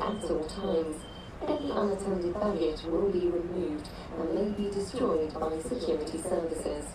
at all times. Any unattended baggage will be removed and may be destroyed by security services.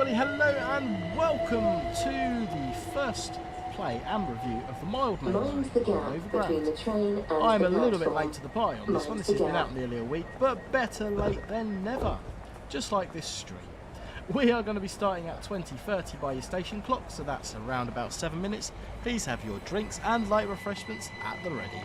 Hello and welcome to the first play and review of the Mildmay Line on Overground. I'm a little bit late to the party on this one. This has been out nearly a week, but better late than never. Just like this stream. We are going to be starting at 20:30 by your station clock, so that's around about 7 minutes. Please have your drinks and light refreshments at the ready.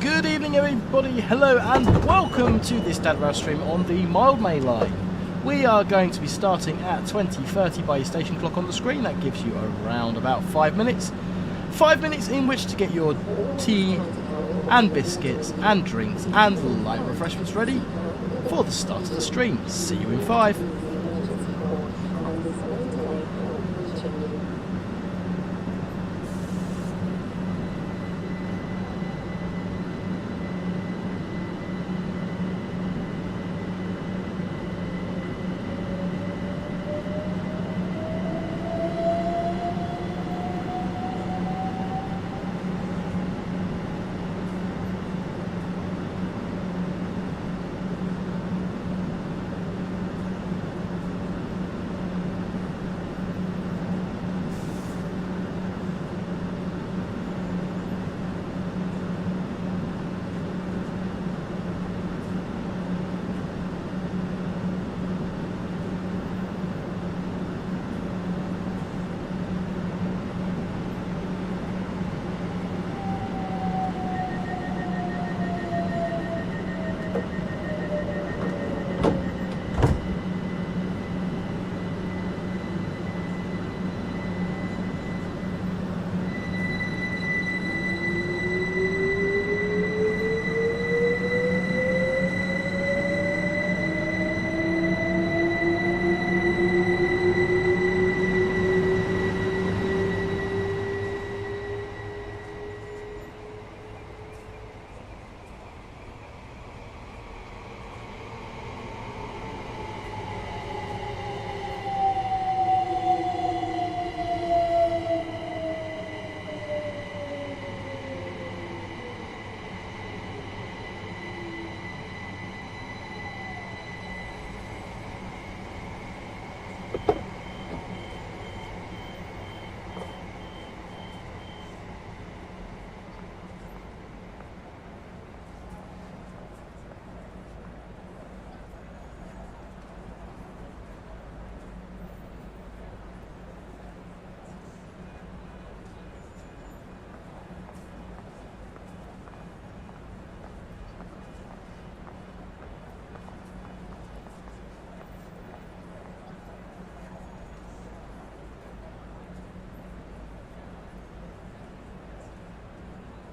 Good evening everybody, hello and welcome to this Dad Rail stream on the Mildmay Line. We are going to be starting at 20:30 by your station clock on the screen. That gives you around about 5 minutes. 5 minutes in which to get your tea, and biscuits and drinks and light refreshments ready for the start of the stream. See you in 5.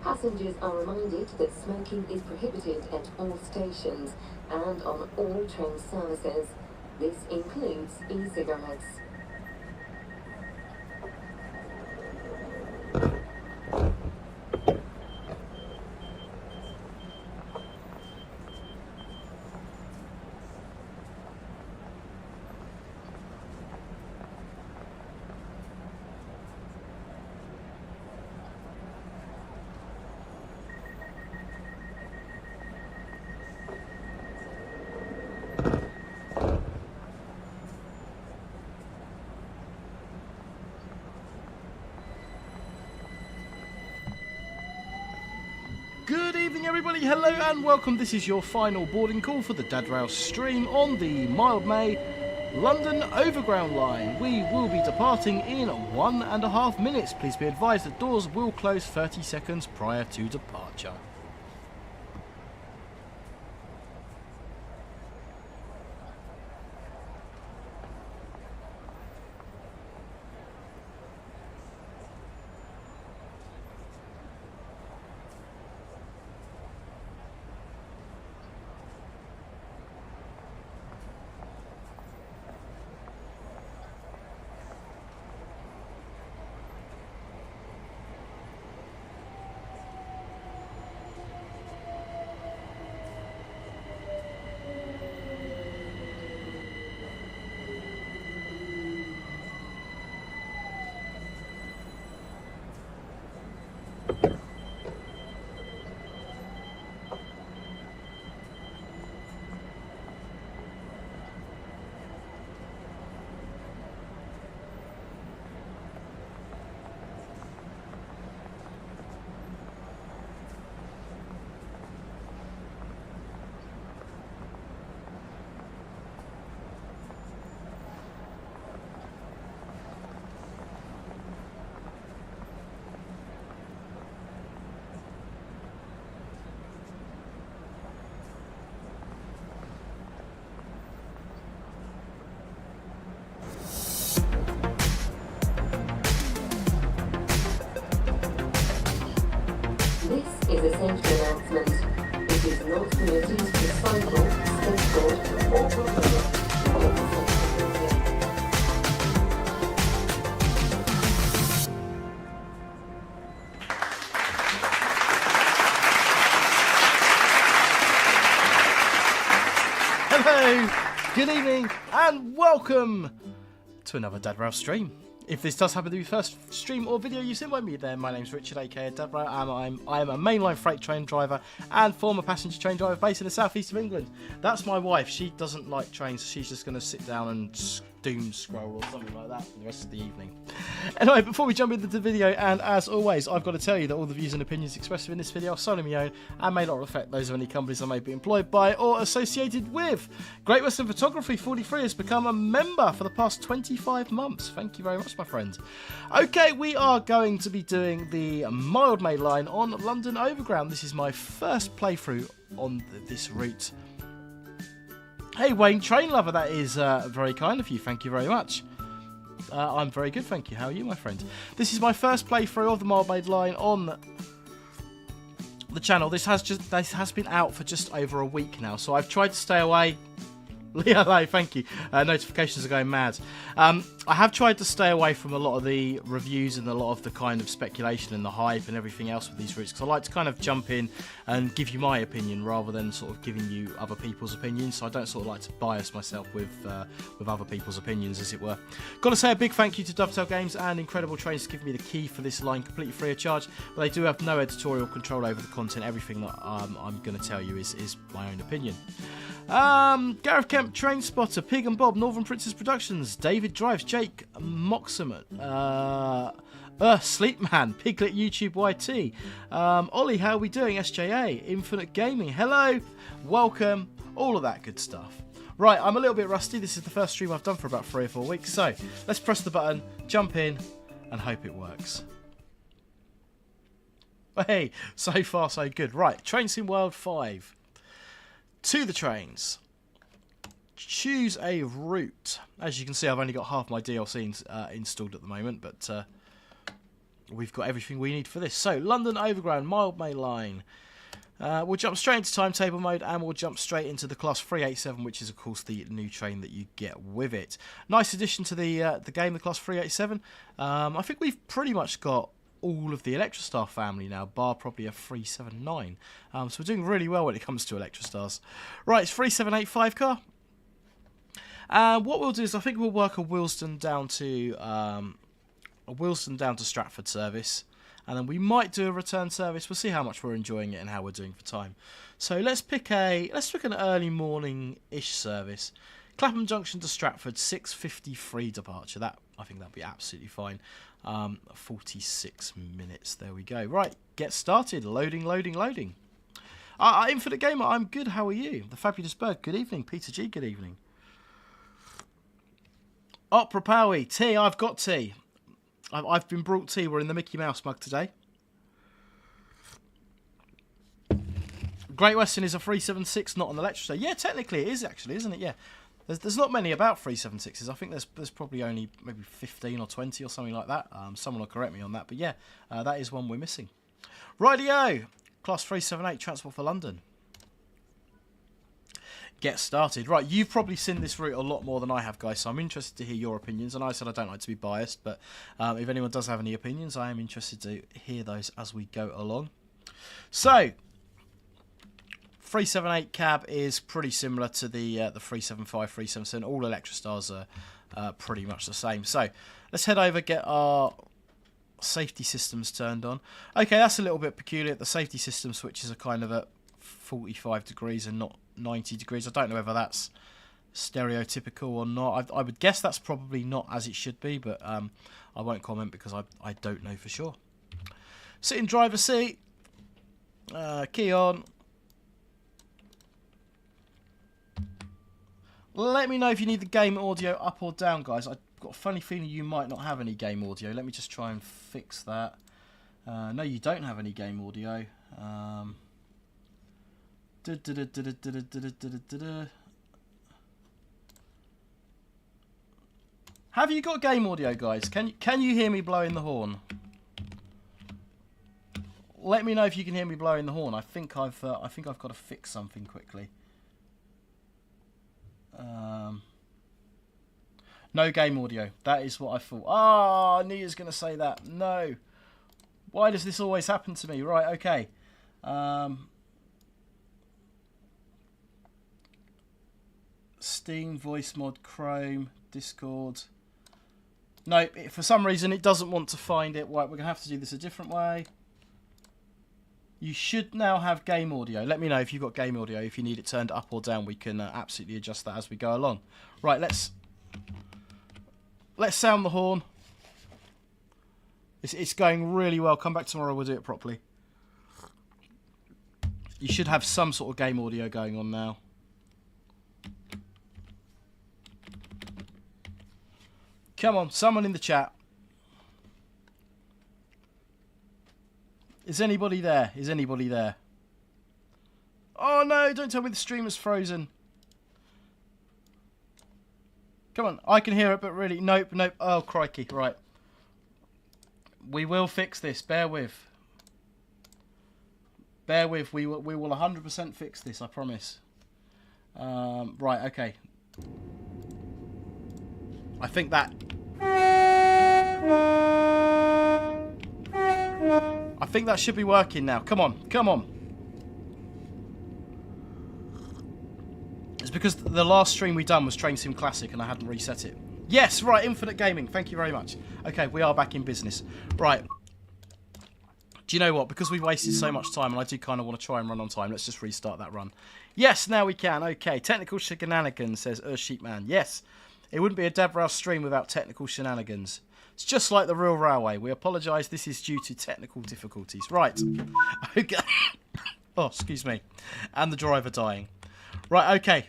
Passengers are reminded that smoking is prohibited at all stations and on all train services. This includes e-cigarettes. Good evening everybody, hello and welcome. This is your final boarding call for the Dadrail stream on the Mildmay London Overground line. We will be departing in 1.5 minutes. Please be advised that doors will close 30 seconds prior to departure. is a safety announcement. It is not permitted to cycle, skateboard, or roller. Hello, good evening, and welcome to another Dad Ralph stream. If this does happen to be the first stream or video you've seen by me, then my name's Richard, aka Dad Ralph, and I am a mainline freight train driver and former passenger train driver based in the southeast of England. That's my wife. She doesn't like trains, so she's just going to sit down and doom scroll or something like that for the rest of the evening. Anyway, before we jump into the video, and as always, I've got to tell you that all the views and opinions expressed in this video are solely my own and may not reflect those of any companies I may be employed by or associated with. Great Western Photography 43 has become a member for the past 25 months. Thank you very much, my friend. Okay, we are going to be doing the Mildmay Line on London Overground. This is my first playthrough on this route. Hey Wayne, train lover, that is very kind of you, thank you very much. I'm very good, thank you. How are you, my friend? This is my first playthrough of the Mildmay Line on the channel. This has been out for just over a week now, so I've tried to stay away. Hello, thank you. Notifications are going mad. I have tried to stay away from a lot of the reviews and a lot of the kind of speculation and the hype and everything else with these routes, because I like to kind of jump in and give you my opinion rather than sort of giving you other people's opinions. So I don't sort of like to bias myself with other people's opinions, as it were. Got to say a big thank you to Dovetail Games and Incredible Trains to give me the key for this line completely free of charge. But they do have no editorial control over the content. Everything that I'm going to tell you is my own opinion. Gareth Kemp, Train Spotter, Pig and Bob, Northern Princess Productions, David Drives, Jake Moxaman, Sleepman, Piglet YouTube YT, Ollie, how are we doing? SJA, Infinite Gaming, hello, welcome, all of that good stuff. Right, I'm a little bit rusty. This is the first stream I've done for about 3 or 4 weeks, so let's press the button, jump in, and hope it works. Hey, so far so good. Right, Train Sim World 5. To the trains. Choose a route. As you can see, I've only got half my DLC installed at the moment, but we've got everything we need for this. So, London Overground, Mildmay Line. We'll jump straight into timetable mode, and we'll jump straight into the Class 387, which is, of course, the new train that you get with it. Nice addition to the game, the Class 387. I think we've pretty much got all of the Electrostar family now, bar probably a 379. So we're doing really well when it comes to Electrostars. Right, it's 3785 car. And what we'll do is I think we'll work a Willesden down to Stratford service, and then we might do a return service. We'll see how much we're enjoying it and how we're doing for time. So let's pick an early morning-ish service. Clapham Junction to Stratford, 6:53 departure. I think that'll be absolutely fine. 46 minutes. There we go. Right, get started. Loading, loading, loading. Infinite Gamer, I'm good. How are you? The Fabulous Bird, good evening. Peter G, good evening. Opera Powie, tea. I've got tea. I've been brought tea. We're in the Mickey Mouse mug today. Great Western is a 376, not an Electrostar. Yeah, technically it is actually, isn't it? Yeah. There's not many about 376s. I think there's probably only maybe 15 or 20 or something like that. Someone will correct me on that. But yeah, that is one we're missing. Rightio. Class 378, Transport for London. Get started. Right, you've probably seen this route a lot more than I have, guys. So I'm interested to hear your opinions. And I said I don't like to be biased. But if anyone does have any opinions, I am interested to hear those as we go along. So 378 cab is pretty similar to the 375, 377. All Electrostars are pretty much the same. So let's head over, get our safety systems turned on. Okay, that's a little bit peculiar. The safety system switches are kind of at 45 degrees and not 90 degrees. I don't know whether that's stereotypical or not. I would guess that's probably not as it should be, but I won't comment because I don't know for sure. Sit in driver seat. Key on. Let me know if you need the game audio up or down, guys. I've got a funny feeling you might not have any game audio. Let me just try and fix that. No, you don't have any game audio. Have you got game audio, guys? Can you hear me blowing the horn? let me know if you can hear me blowing the horn. I think I've got to fix something quickly. No game audio. That is what I thought. Ah, I knew you was going to say that. No. Why does this always happen to me? Right, okay. Steam, voice mod, Chrome, Discord. No, for some reason it doesn't want to find it. Right, we're going to have to do this a different way. You should now have game audio. Let me know if you've got game audio. If you need it turned up or down, we can absolutely adjust that as we go along. Right, let's sound the horn. It's going really well. Come back tomorrow, we'll do it properly. You should have some sort of game audio going on now. Come on, someone in the chat. Is anybody there? Is anybody there? Oh no, don't tell me the stream is frozen. Come on, I can hear it, but really, nope. Oh, crikey, right. We will fix this, bear with. Bear with, we will 100% fix this, I promise. Right, okay. I think that... I think that should be working now. Come on, come on. It's because the last stream we done was Train Sim Classic and I hadn't reset it. Yes, right, Infinite Gaming. Thank you very much. Okay, we are back in business. Right. Do you know what? Because we've wasted so much time and I do kind of want to try and run on time, let's just restart that run. Yes, now we can. Okay, technical shenanigans, says Sheepman. Yes, it wouldn't be a Davrow stream without technical shenanigans. It's just like the real railway. We apologise, this is due to technical difficulties. Right. Okay. Oh, excuse me. And the driver dying. Right, okay.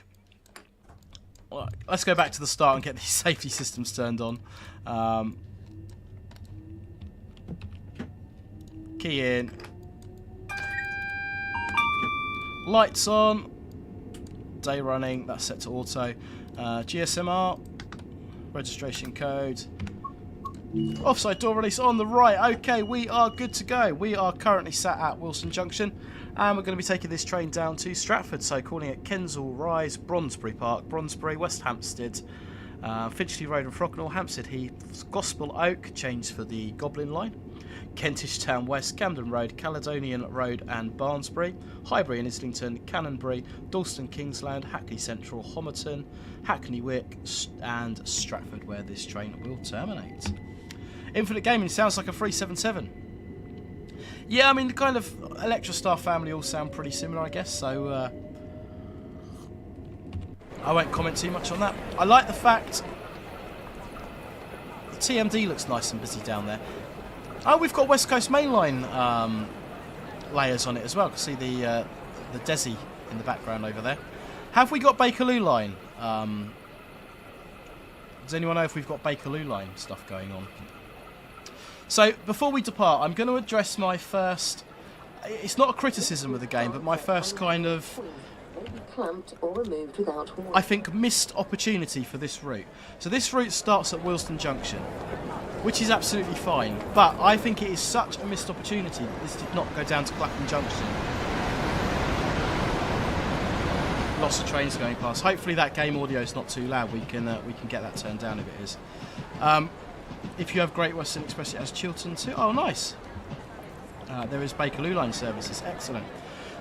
Well, let's go back to the start and get these safety systems turned on. Key in. Lights on. Day running. That's set to auto. GSMR. Registration code. Offside door release on the right. Okay, we are good to go. We are currently sat at Willesden Junction. And we're going to be taking this train down to Stratford. So calling it Kensal Rise, Brondesbury Park, Brondesbury, West Hampstead, Finchley Road and Frognall, Hampstead Heath, Gospel Oak, changed for the Goblin Line. Kentish Town West, Camden Road, Caledonian Road and Barnsbury, Highbury and Islington, Canonbury, Dalston Kingsland, Hackney Central, Homerton, Hackney Wick and Stratford, where this train will terminate. Infinite Gaming sounds like a 377. Yeah, I mean, the kind of Electrostar family all sound pretty similar, I guess, so I won't comment too much on that. I like the fact the TMD looks nice and busy down there. Oh, we've got West Coast Main Line layers on it as well. You can see the Desi in the background over there. Have we got Bakerloo Line? Does anyone know if we've got Bakerloo Line stuff going on? So, before we depart, I'm going to address my first... It's not a criticism of the game, but my first kind of... I think missed opportunity for this route. So this route starts at Willesden Junction, which is absolutely fine, but I think it is such a missed opportunity that this did not go down to Clapham Junction. Lots of trains going past. Hopefully that game audio is not too loud. We can get that turned down if it is. If you have Great Western Express, it has Chiltern too. Oh, nice. There is Bakerloo Line services. Excellent.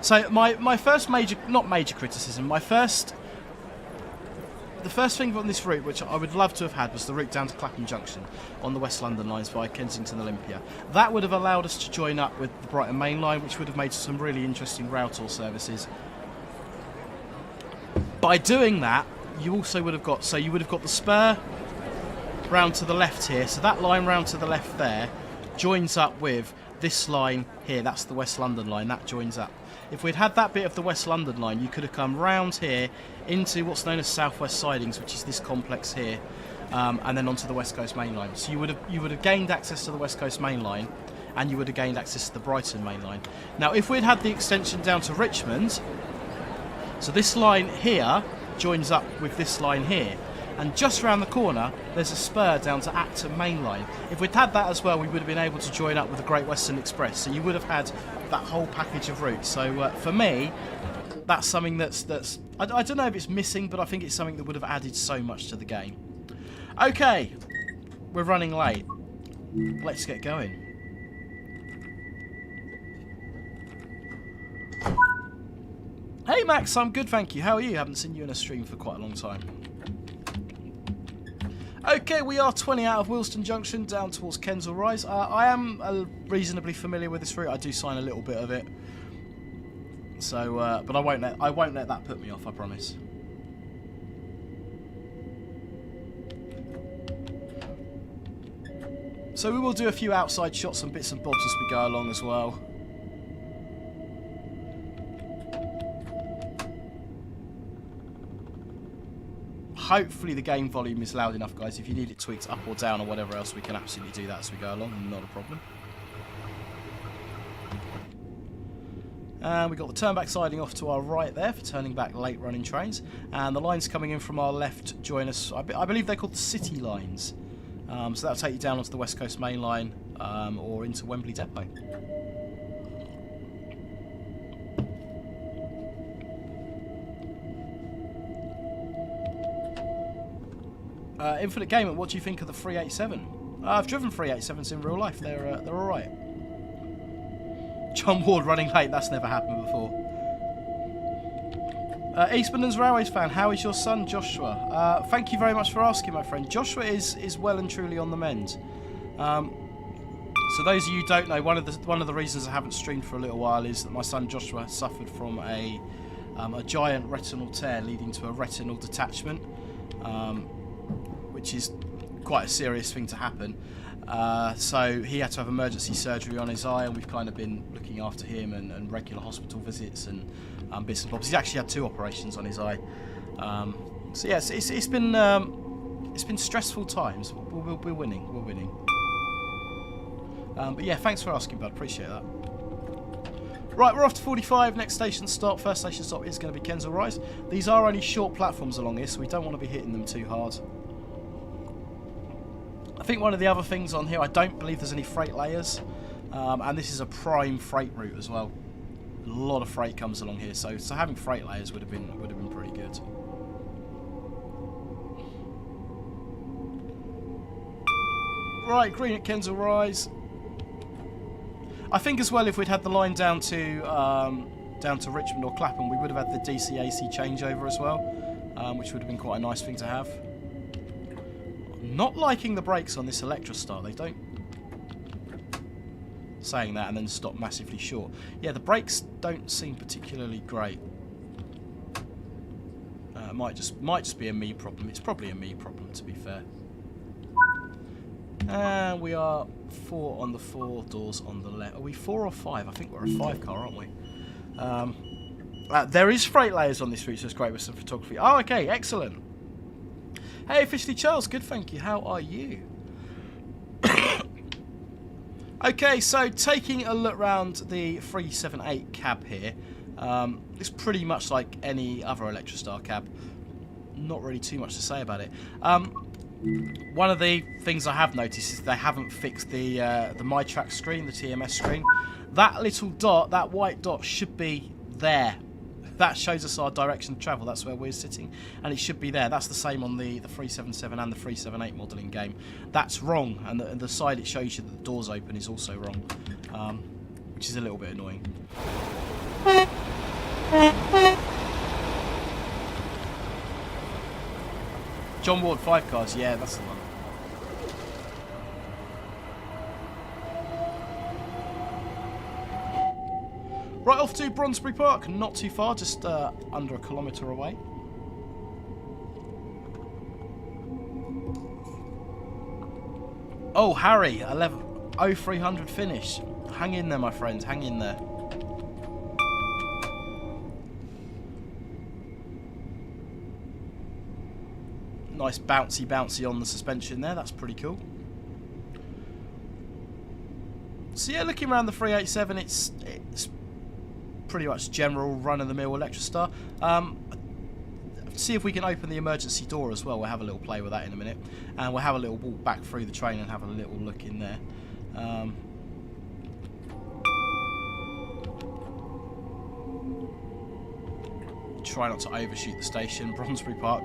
So my first not major criticism, the first thing on this route, which I would love to have had, was the route down to Clapham Junction on the West London lines via Kensington Olympia. That would have allowed us to join up with the Brighton Main Line, which would have made some really interesting rail tour services. By doing that, you also would have got, so you would have got the spur round to the left here. So that line round to the left there joins up with this line here. That's the West London line. That joins up. If we'd had that bit of the West London line, you could have come round here into what's known as South West Sidings, which is this complex here, and then onto the West Coast Main Line. So you would have gained access to the West Coast Main Line, and you would have gained access to the Brighton Main Line. Now, if we'd had the extension down to Richmond, so this line here joins up with this line here, and just round the corner there's a spur down to Acton Main Line. If we'd had that as well, we would have been able to join up with the Great Western Express. So you would have had that whole package of routes. So for me, that's something that's I don't know if it's missing, but I think it's something that would have added so much to the game. Okay, we're running late. Let's get going. Hey Max, I'm good, thank you. How are you? Haven't seen you in a stream for quite a long time. Okay, we are 20 out of Willesden Junction, down towards Kensal Rise. I am reasonably familiar with this route. I do sign a little bit of it, so but I won't let that put me off. I promise. So we will do a few outside shots and bits and bobs as we go along as well. Hopefully the game volume is loud enough, guys. If you need it tweaked up or down or whatever else, we can absolutely do that as we go along. Not a problem. And we've got the turnback siding off to our right there for turning back late running trains. And the lines coming in from our left join us. I believe they're called the City Lines. So that'll take you down onto the West Coast Main Line or into Wembley Depot. Infinite Gamer, what do you think of the 387? I've driven 387s in real life. They're all right. John Ward running late. That's never happened before. Eastbourne's Railways fan. How is your son Joshua? Thank you very much for asking, my friend. Joshua is well and truly on the mend. So those of you who don't know, one of the reasons I haven't streamed for a little while is that my son Joshua suffered from a giant retinal tear leading to a retinal detachment. Which is quite a serious thing to happen. So he had to have emergency surgery on his eye, and we've kind of been looking after him and regular hospital visits and bits and bobs. He's actually had 2 operations on his eye. So yes, it's been stressful times. We're winning. We're winning. But yeah, thanks for asking, bud. Appreciate that. Right, we're off to 45. Next station stop. First station stop is going to be Kensal Rise. These are only short platforms along here, so we don't want to be hitting them too hard. I think one of the other things on here, I don't believe there's any freight layers, and this is a prime freight route as well. A lot of freight comes along here, so having freight layers would have been pretty good. Right, green at Kensal Rise. I think as well, if we'd had the line down to Richmond or Clapham, we would have had the DC-AC changeover as well, which would have been quite a nice thing to have. Not liking the brakes on this Electrostar. They don't... Saying that and then stop massively short. Yeah, the brakes don't seem particularly great. It might just be a me problem. It's probably a me problem, to be fair. And we are 4 on the 4 doors on the left. Are we 4 or 5? I think we're a 5 car, aren't we? There is freight layers on this route, so it's great with some photography. Oh, okay, excellent. Hey, Officially Charles, good, thank you. How are you? Okay, so taking a look round the 378 cab here. It's pretty much like any other Electrostar cab. Not really too much to say about it. One of the things I have noticed is they haven't fixed the MyTrack screen, the TMS screen. That little dot, that white dot, should be there. That shows us our direction of travel. That's where we're sitting, and it should be there. That's the same on the 377 and the 378 model in game. That's wrong, and the side it shows you that the door's open is also wrong, which is a little bit annoying. John Ward 5 cars, yeah, that's the one. Right, off to Bronsbury Park, not too far, just under a kilometre away. Oh, Harry, 0300 finish. Hang in there, my friend, hang in there. Nice bouncy on the suspension there, that's pretty cool. So yeah, looking around the 387, it's pretty much general run-of-the-mill Electrostar. See if we can open the emergency door as well. We'll have a little play with that in a minute, and we'll have a little walk back through the train and have a little look in there. try not to overshoot the station. Bronsbury Park.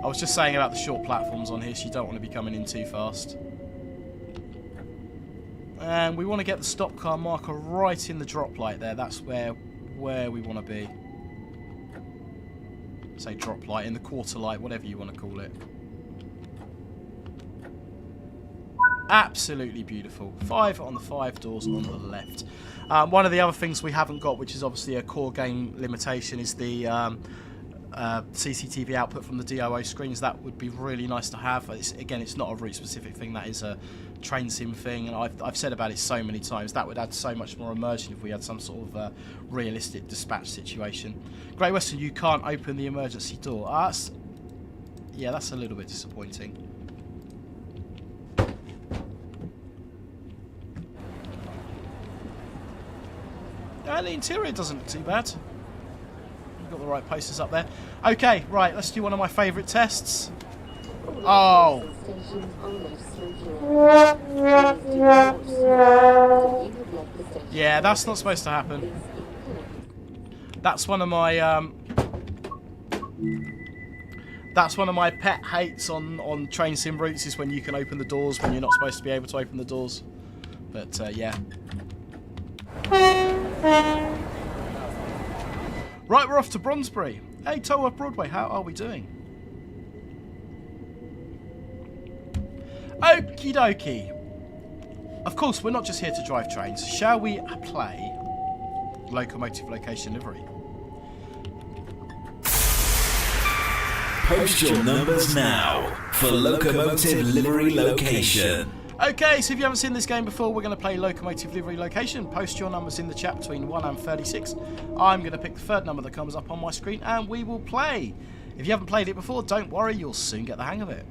I was just saying about the short platforms on here, so you don't want to be coming in too fast. And we want to get the stop car marker right in the drop light there. That's where we want to be. Say drop light, in the quarter light, whatever you want to call it. Absolutely beautiful. 5 on the 5 doors on the left. One of the other things we haven't got, which is obviously a core game limitation, is the CCTV output from the DOO screens. That would be really nice to have. Again, it's not a route specific thing, that is a train sim thing, and I've said about it so many times. That would add so much more immersion if we had some sort of realistic dispatch situation. Great Western, you can't open the emergency door. Yeah, that's a little bit disappointing. And the interior doesn't look too bad. We've got the right posters up there. Okay, right, let's do one of my favourite tests. Oh. Yeah, that's not supposed to happen. That's one of my pet hates on train sim routes, is when you can open the doors when you're not supposed to be able to open the doors. But yeah. Right, we're off to Bronsbury. Hey, Tower Broadway, how are we doing? Okie dokie. Of course, we're not just here to drive trains. Shall we play Locomotive Location Livery? Post your numbers now for Locomotive Livery Location. Okay, so if you haven't seen this game before, we're going to play Locomotive Livery Location. Post your numbers in the chat between 1 and 36. I'm going to pick the third number that comes up on my screen, and we will play. If you haven't played it before, don't worry, you'll soon get the hang of it.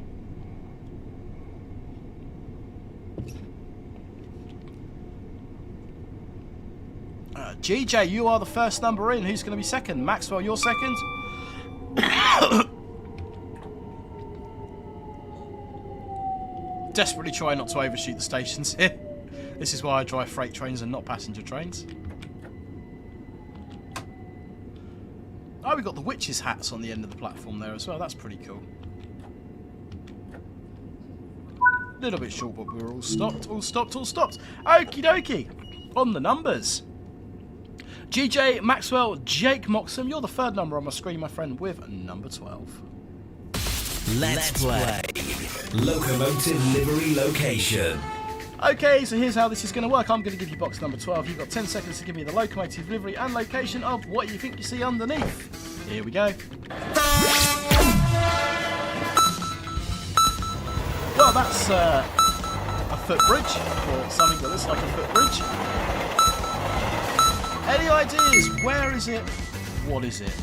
GJ, you are the first number in. Who's going to be second? Maxwell, you're second. Desperately try not to overshoot the stations here. This is why I drive freight trains and not passenger trains. Oh, we've got the witches' hats on the end of the platform there as well. That's pretty cool. A little bit short, but we're all stopped. All stopped. Okie dokie. On the numbers. GJ, Maxwell, Jake Moxham. You're the third number on my screen, my friend, with number 12. Let's play Locomotive Livery Location. Okay, so here's how this is going to work. I'm going to give you box number 12. You've got 10 seconds to give me the locomotive livery and location of what you think you see underneath. Here we go. Well, that's a footbridge, or something that looks like a footbridge. Any ideas? Where is it? What is it?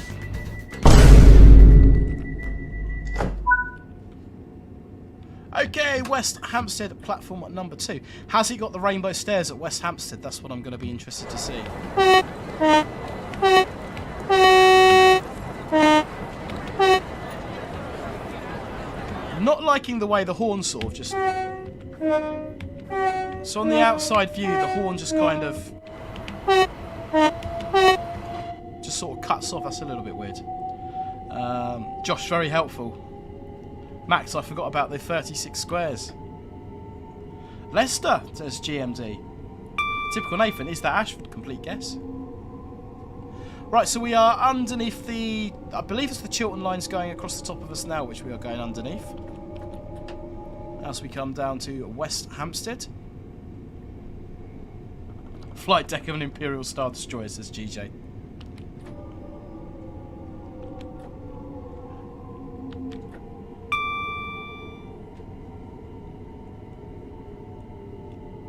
Okay, West Hampstead, platform number 2. Has he got the rainbow stairs at West Hampstead? That's what I'm going to be interested to see. Not liking the way the horn sort of just... So on the outside view, the horn just kind of... just sort of cuts off. That's a little bit weird. Josh, very helpful. Max, I forgot about the 36 squares. Leicester, says GMD. Typical Nathan, is that Ashford? Complete guess. Right, so we are underneath the... I believe it's the Chiltern lines going across the top of us now, which we are going underneath. As we come down to West Hampstead. Flight deck of an Imperial Star Destroyer, says GJ.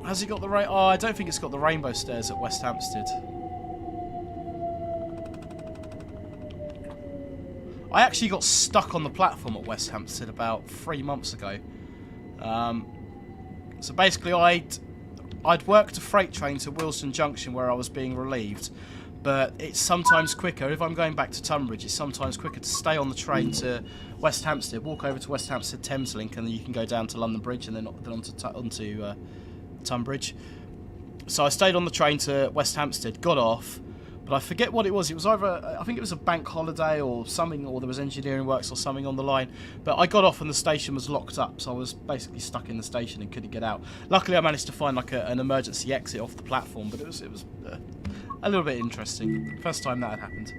Has it got the oh, I don't think it's got the rainbow stairs at West Hampstead. I actually got stuck on the platform at West Hampstead about 3 months ago. So basically, I'd worked a freight train to Willesden Junction where I was being relieved, but it's sometimes quicker. If I'm going back to Tunbridge, it's sometimes quicker to stay on the train to West Hampstead, walk over to West Hampstead Thameslink, and then you can go down to London Bridge and then onto Tunbridge. So I stayed on the train to West Hampstead, got off, But I forget what it was. It was either, I think it was a bank holiday or something, or there was engineering works or something on the line. But I got off and the station was locked up, so I was basically stuck in the station and couldn't get out. Luckily, I managed to find like an emergency exit off the platform, but it was a little bit interesting. First time that had happened.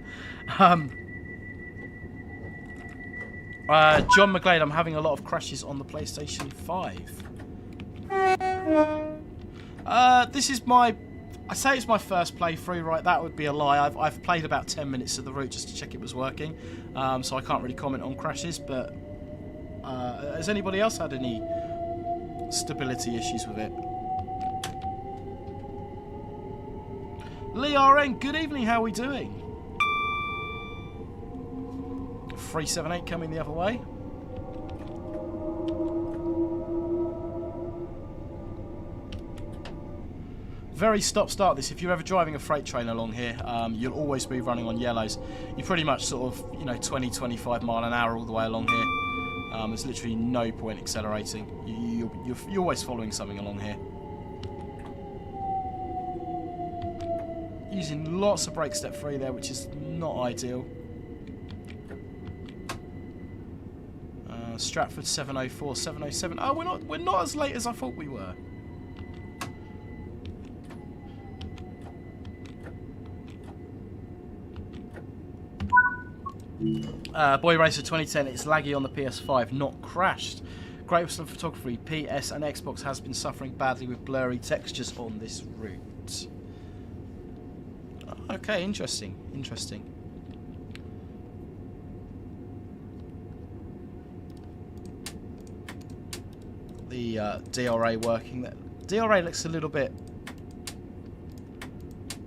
John McGlade, I'm having a lot of crashes on the PlayStation 5. This is I say it's my first playthrough, right? That would be a lie. I've played about 10 minutes of the route just to check it was working, so I can't really comment on crashes. But has anybody else had any stability issues with it? Lee RN, good evening. How are we doing? 378 coming the other way. Very stop-start this. If you're ever driving a freight train along here, you'll always be running on yellows. You pretty much sort of, 20, 25 mile an hour all the way along here. There's literally no point accelerating. You're always following something along here. Using lots of brake step 3 there, which is not ideal. Stratford 704, 707. Oh, we're not as late as I thought we were. Boy Racer 2010, it's laggy on the PS5, not crashed. Great Western Photography, PS and Xbox has been suffering badly with blurry textures on this route. Okay, interesting. The DRA working. That DRA looks a little bit...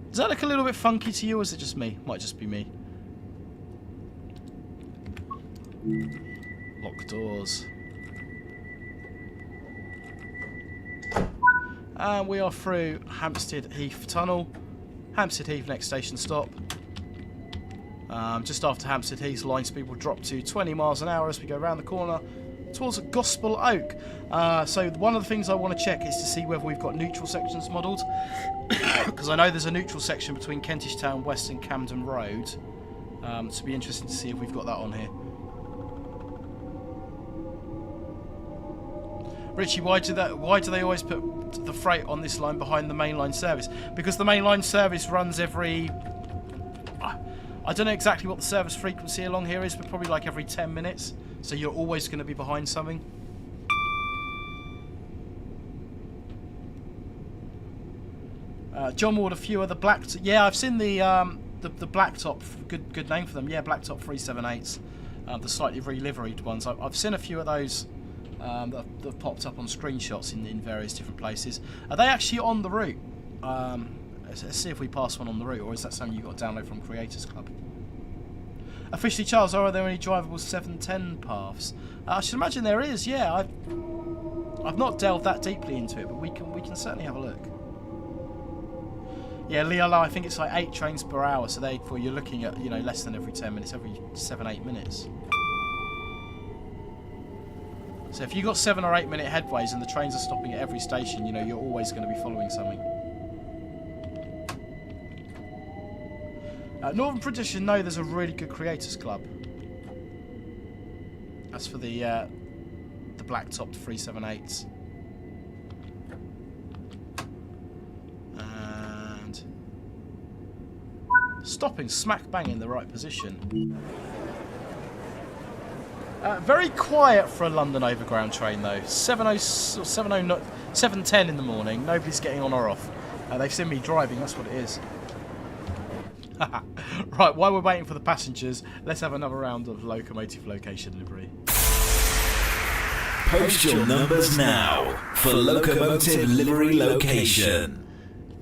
Does that look a little bit funky to you, or is it just me? Might just be me. Lock doors. And we are through Hampstead Heath Tunnel. Hampstead Heath, next station stop. Just after Hampstead Heath, line speed will drop to 20 miles an hour as we go around the corner towards Gospel Oak. So one of the things I want to check is to see whether we've got neutral sections modelled. Because I know there's a neutral section between Kentish Town West and Camden Road. So be interesting to see if we've got that on here. Richie, why do they always put the freight on this line behind the mainline service? Because the mainline service runs every... I don't know exactly what the service frequency along here is, but probably like every 10 minutes. So you're always going to be behind something. John Ward, a few other black... Yeah, I've seen the blacktop. Good name for them. Yeah, blacktop 378s. The slightly re-liveried ones. I've seen a few of those that have popped up on screenshots in various different places. Are they actually on the route? Let's see if we pass one on the route, or is that something you've got to download from Creators Club? Officially, Charles, are there any drivable 710 paths? I should imagine there is. Yeah, I've not delved that deeply into it, but we can certainly have a look. Yeah, Leo, I think it's like 8 trains per hour, so therefore you're looking at less than every 10 minutes, every 7-8 minutes. So if you've got 7 or 8 minute headways and the trains are stopping at every station, you're always going to be following something. Northern Tradition, no, there's a really good Creators Club. As for the black-topped 378s. And stopping smack bang in the right position. Very quiet for a London Overground train though. 7:10 in the morning. Nobody's getting on or off. They've seen me driving. That's what it is. Right, while we're waiting for the passengers, let's have another round of Locomotive Location livery. Post your numbers now for Locomotive Livery Location.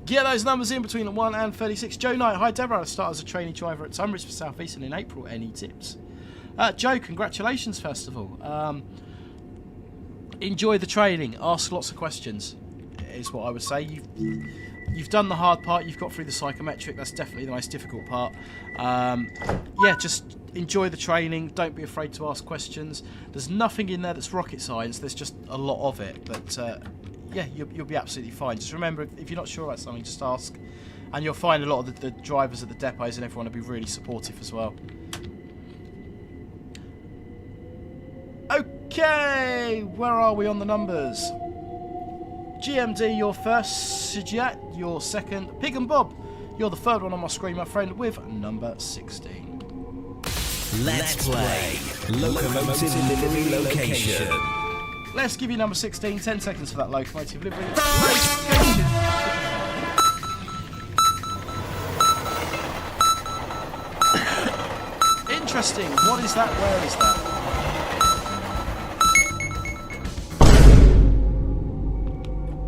Get those numbers in between 1 and 36. Joe Knight, hi Deborah. I started as a trainee driver at Tunbridge for South Eastern in April. Any tips? Joe, congratulations first of all. Enjoy the training. Ask lots of questions is what I would say. You've done the hard part. You've got through the psychometric. That's definitely the most difficult part. Yeah, just enjoy the training. Don't be afraid to ask questions. There's nothing in there that's rocket science. There's just a lot of it. But yeah, you'll be absolutely fine. Just remember, if you're not sure about something, just ask. And you'll find a lot of the drivers at the depots and everyone will be really supportive as well. Okay, where are we on the numbers? GMD, you're first. Sijat, you're second. Pig and Bob, you're the third one on my screen, my friend, with number 16. Let's play Locomotive Livery Location. Let's give you number 16. 10 seconds for that Locomotive Livery Location. Interesting. What is that? Where is that?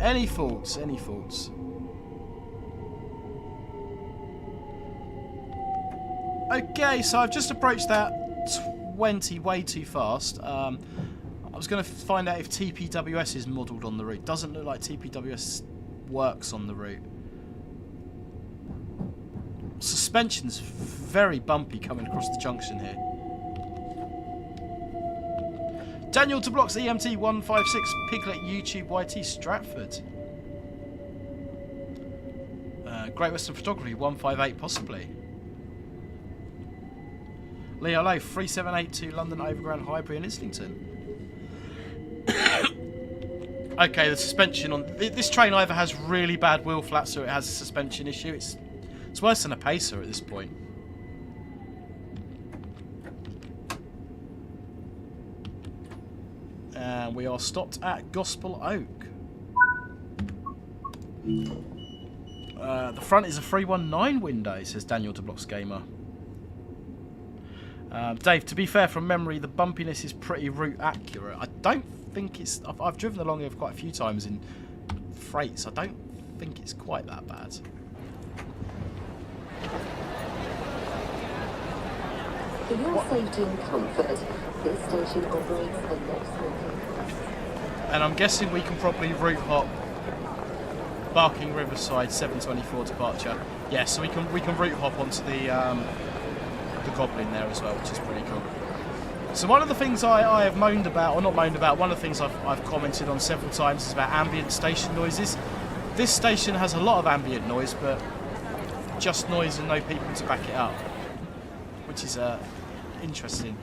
Any faults? Any faults? Okay, so I've just approached that 20 way too fast. I was going to find out if TPWS is modelled on the route. Doesn't look like TPWS works on the route. Suspension's very bumpy coming across the junction here. Daniel to Blocks EMT 156 Piglet YouTube YT Stratford. Great Western Photography 158 possibly. Leo Low 3782 London Overground Highbury and Islington. Okay, the suspension on this train either has really bad wheel flats or it has a suspension issue. It's worse than a pacer at this point. And we are stopped at Gospel Oak. The front is a 319 window, says Daniel to Blocks Gamer. Dave, to be fair, from memory, the bumpiness is pretty route accurate. I don't think it's... I've driven along here quite a few times in freights. I don't think it's quite that bad. For your safety and comfort, this station operates a no smoking. And I'm guessing we can probably route hop Barking Riverside 7:24 departure. Yeah, so we can route hop onto the Goblin there as well, which is pretty cool. So one of the things I have moaned about, or not moaned about, one of the things I've commented on several times is about ambient station noises. This station has a lot of ambient noise, but just noise and no people to back it up, which is interesting.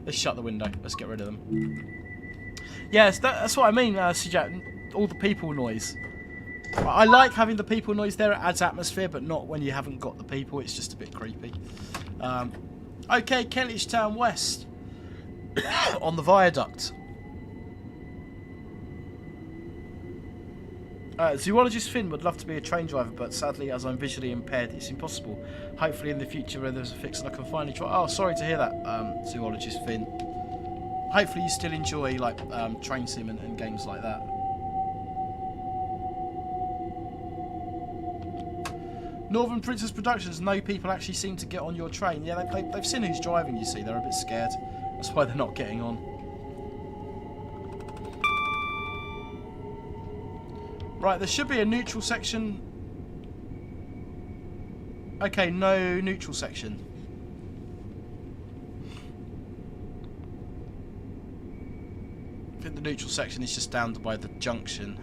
Let's shut the window. Let's get rid of them. Yes, that's what I mean, Sujat. All the people noise. I like having the people noise there. It adds atmosphere, but not when you haven't got the people. It's just a bit creepy. Okay, Kentish Town West on the viaduct. Zoologist Finn would love to be a train driver, but sadly, as I'm visually impaired, it's impossible. Hopefully, in the future, where there's a fix and I can finally try. Oh, sorry to hear that, Zoologist Finn. Hopefully, you still enjoy like train sim and games like that. Northern Princess Productions. No people actually seem to get on your train. Yeah, they've seen who's driving. You see, they're a bit scared. That's why they're not getting on. Right, there should be a neutral section. Okay, no neutral section. I think the neutral section is just down by the junction.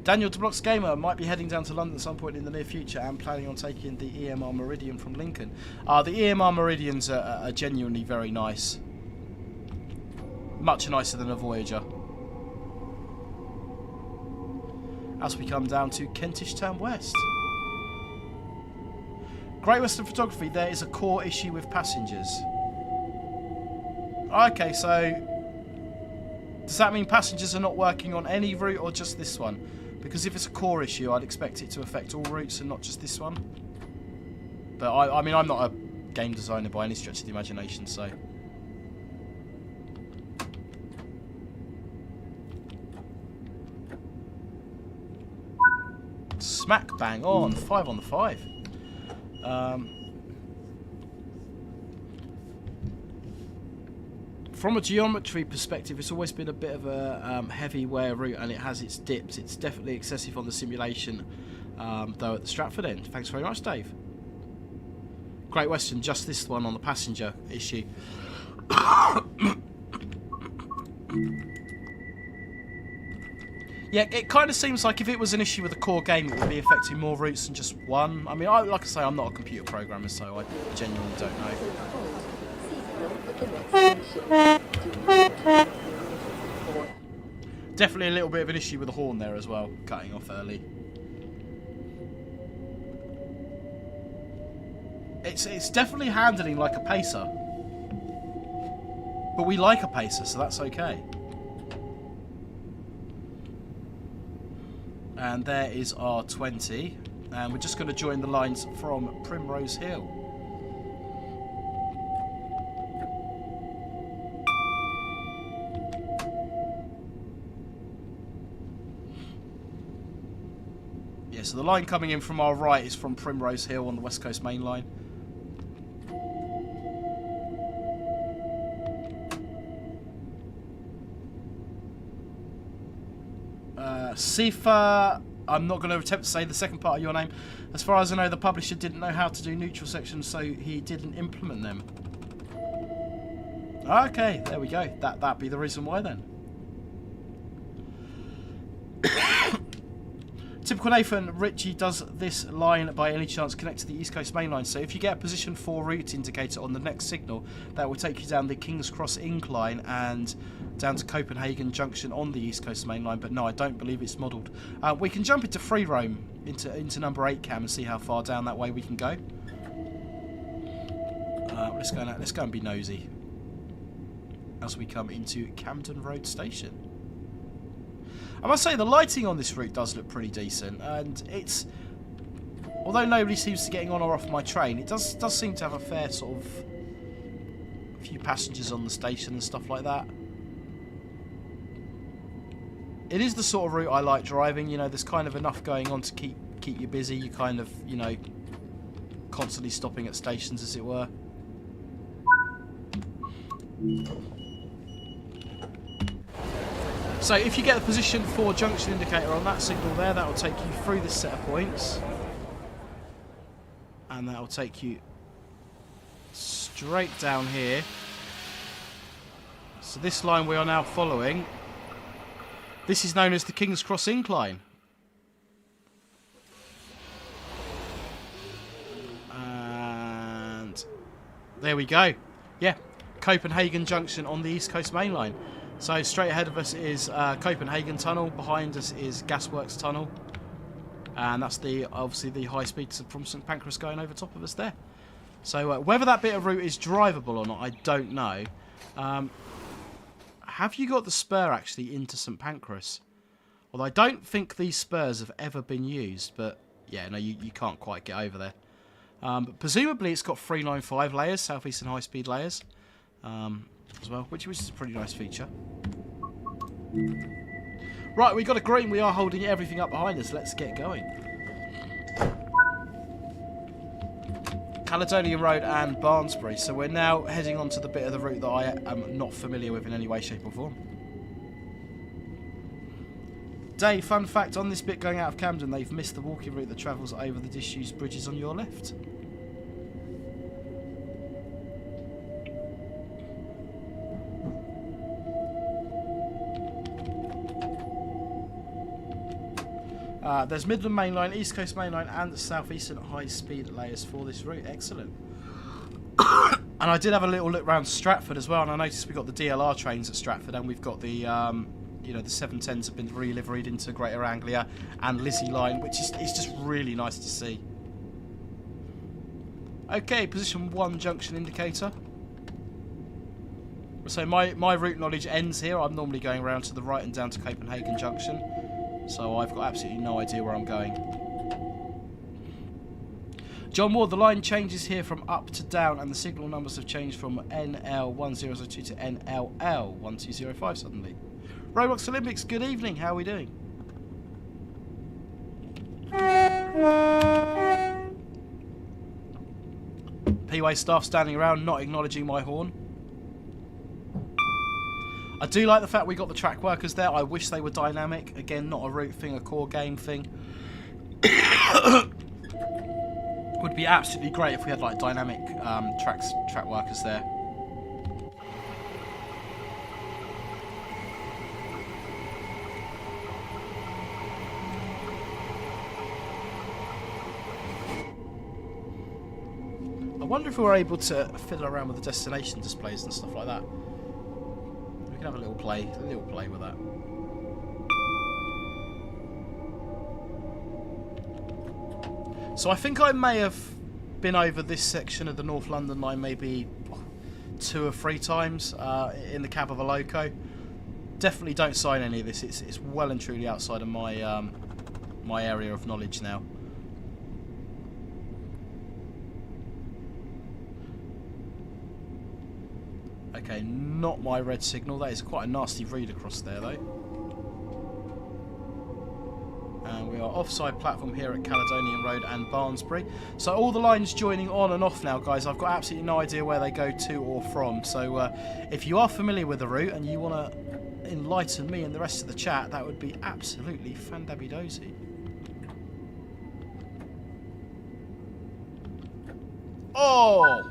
Daniel to Blocks Gamer might be heading down to London at some point in the near future and planning on taking the EMR Meridian from Lincoln. The EMR Meridians are genuinely very nice. Much nicer than a Voyager. As we come down to Kentish Town West. Great Western Photography, there is a core issue with passengers. Okay, so does that mean passengers are not working on any route or just this one? Because if it's a core issue, I'd expect it to affect all routes and not just this one. But I mean, I'm not a game designer by any stretch of the imagination, so... Smack bang on, 5 on the 5. From a geometry perspective, it's always been a bit of a heavy wear route, and it has its dips. It's definitely excessive on the simulation, though at the Stratford end. Thanks very much, Dave. Great Western, just this one on the passenger issue. Yeah, it kind of seems like if it was an issue with the core game, it would be affecting more routes than just one. I mean, like I say, I'm not a computer programmer, so I genuinely don't know. Definitely a little bit of an issue with the horn there as well, cutting off early. It's definitely handling like a pacer. But we like a pacer, so that's okay. And there is our 20. And we're just going to join the lines from Primrose Hill. Yeah, so the line coming in from our right is from Primrose Hill on the West Coast Main Line. Sifa, I'm not going to attempt to say the second part of your name. As far as I know, the publisher didn't know how to do neutral sections, so he didn't implement them. Okay, there we go. That'd be the reason why then. Typical Nathan, Richie does this line by any chance connect to the East Coast Main Line. So if you get a position 4 route indicator on the next signal, that will take you down the King's Cross Incline and down to Copenhagen Junction on the East Coast Main Line. But no, I don't believe it's modelled. We can jump into free roam into number 8 cam and see how far down that way we can go. Let's go and be nosy as we come into Camden Road Station. I must say the lighting on this route does look pretty decent, and it's, although nobody seems to be getting on or off my train, it does seem to have a fair sort of few passengers on the station and stuff like that. It is the sort of route I like driving. You know, there's kind of enough going on to keep you busy. You kind of, you know, constantly stopping at stations, as it were. So if you get the position 4 junction indicator on that signal there, that will take you through this set of points. And that will take you straight down here. So this line we are now following, this is known as the King's Cross Incline. And there we go. Yeah, Copenhagen Junction on the East Coast Main Line. So straight ahead of us is Copenhagen Tunnel, behind us is Gasworks Tunnel, and that's obviously the high speed from St Pancras going over top of us there. So whether that bit of route is drivable or not, I don't know. Have you got the spur actually into St Pancras? Although I don't think these spurs have ever been used, but yeah, no, you can't quite get over there. But presumably it's got 395 layers, Southeastern high speed layers. As well, which is a pretty nice feature. Right, we got a green. We are holding everything up behind us. Let's get going. Caledonian Road and Barnsbury. So we're now heading on to the bit of the route that I am not familiar with in any way, shape or form. Dave, fun fact, on this bit going out of Camden, they've missed the walking route that travels over the disused bridges on your left. There's Midland Main Line, East Coast Main Line and South Eastern high speed layers for this route. Excellent. And I did have a little look around Stratford as well, and I noticed we've got the DLR trains at Stratford, and we've got the you know, the 710s have been re-liveried into Greater Anglia and Lizzie Line, which is just really nice to see. Okay, position 1 junction indicator. So my route knowledge ends here. I'm normally going around to the right and down to Copenhagen Junction. So I've got absolutely no idea where I'm going. John Ward, the line changes here from up to down, and the signal numbers have changed from NL1002 to NLL1205 suddenly. Roblox Olympics, good evening, how are we doing? P-Way staff standing around not acknowledging my horn. I do like the fact we got the track workers there. I wish they were dynamic. Again, not a route thing, a core game thing. Would be absolutely great if we had like dynamic track workers there. I wonder if we're able to fiddle around with the destination displays and stuff like that. We can have a little play with that. So I think I may have been over this section of the North London line maybe 2 or 3 times in the cab of a loco. Definitely don't sign any of this. It's well and truly outside of my my area of knowledge now. Okay, not my red signal. That is quite a nasty read across there, though. And we are offside platform here at Caledonian Road and Barnsbury. So all the lines joining on and off now, guys. I've got absolutely no idea where they go to or from. So if you are familiar with the route and you want to enlighten me and the rest of the chat, that would be absolutely fandabby-dozy. Oh!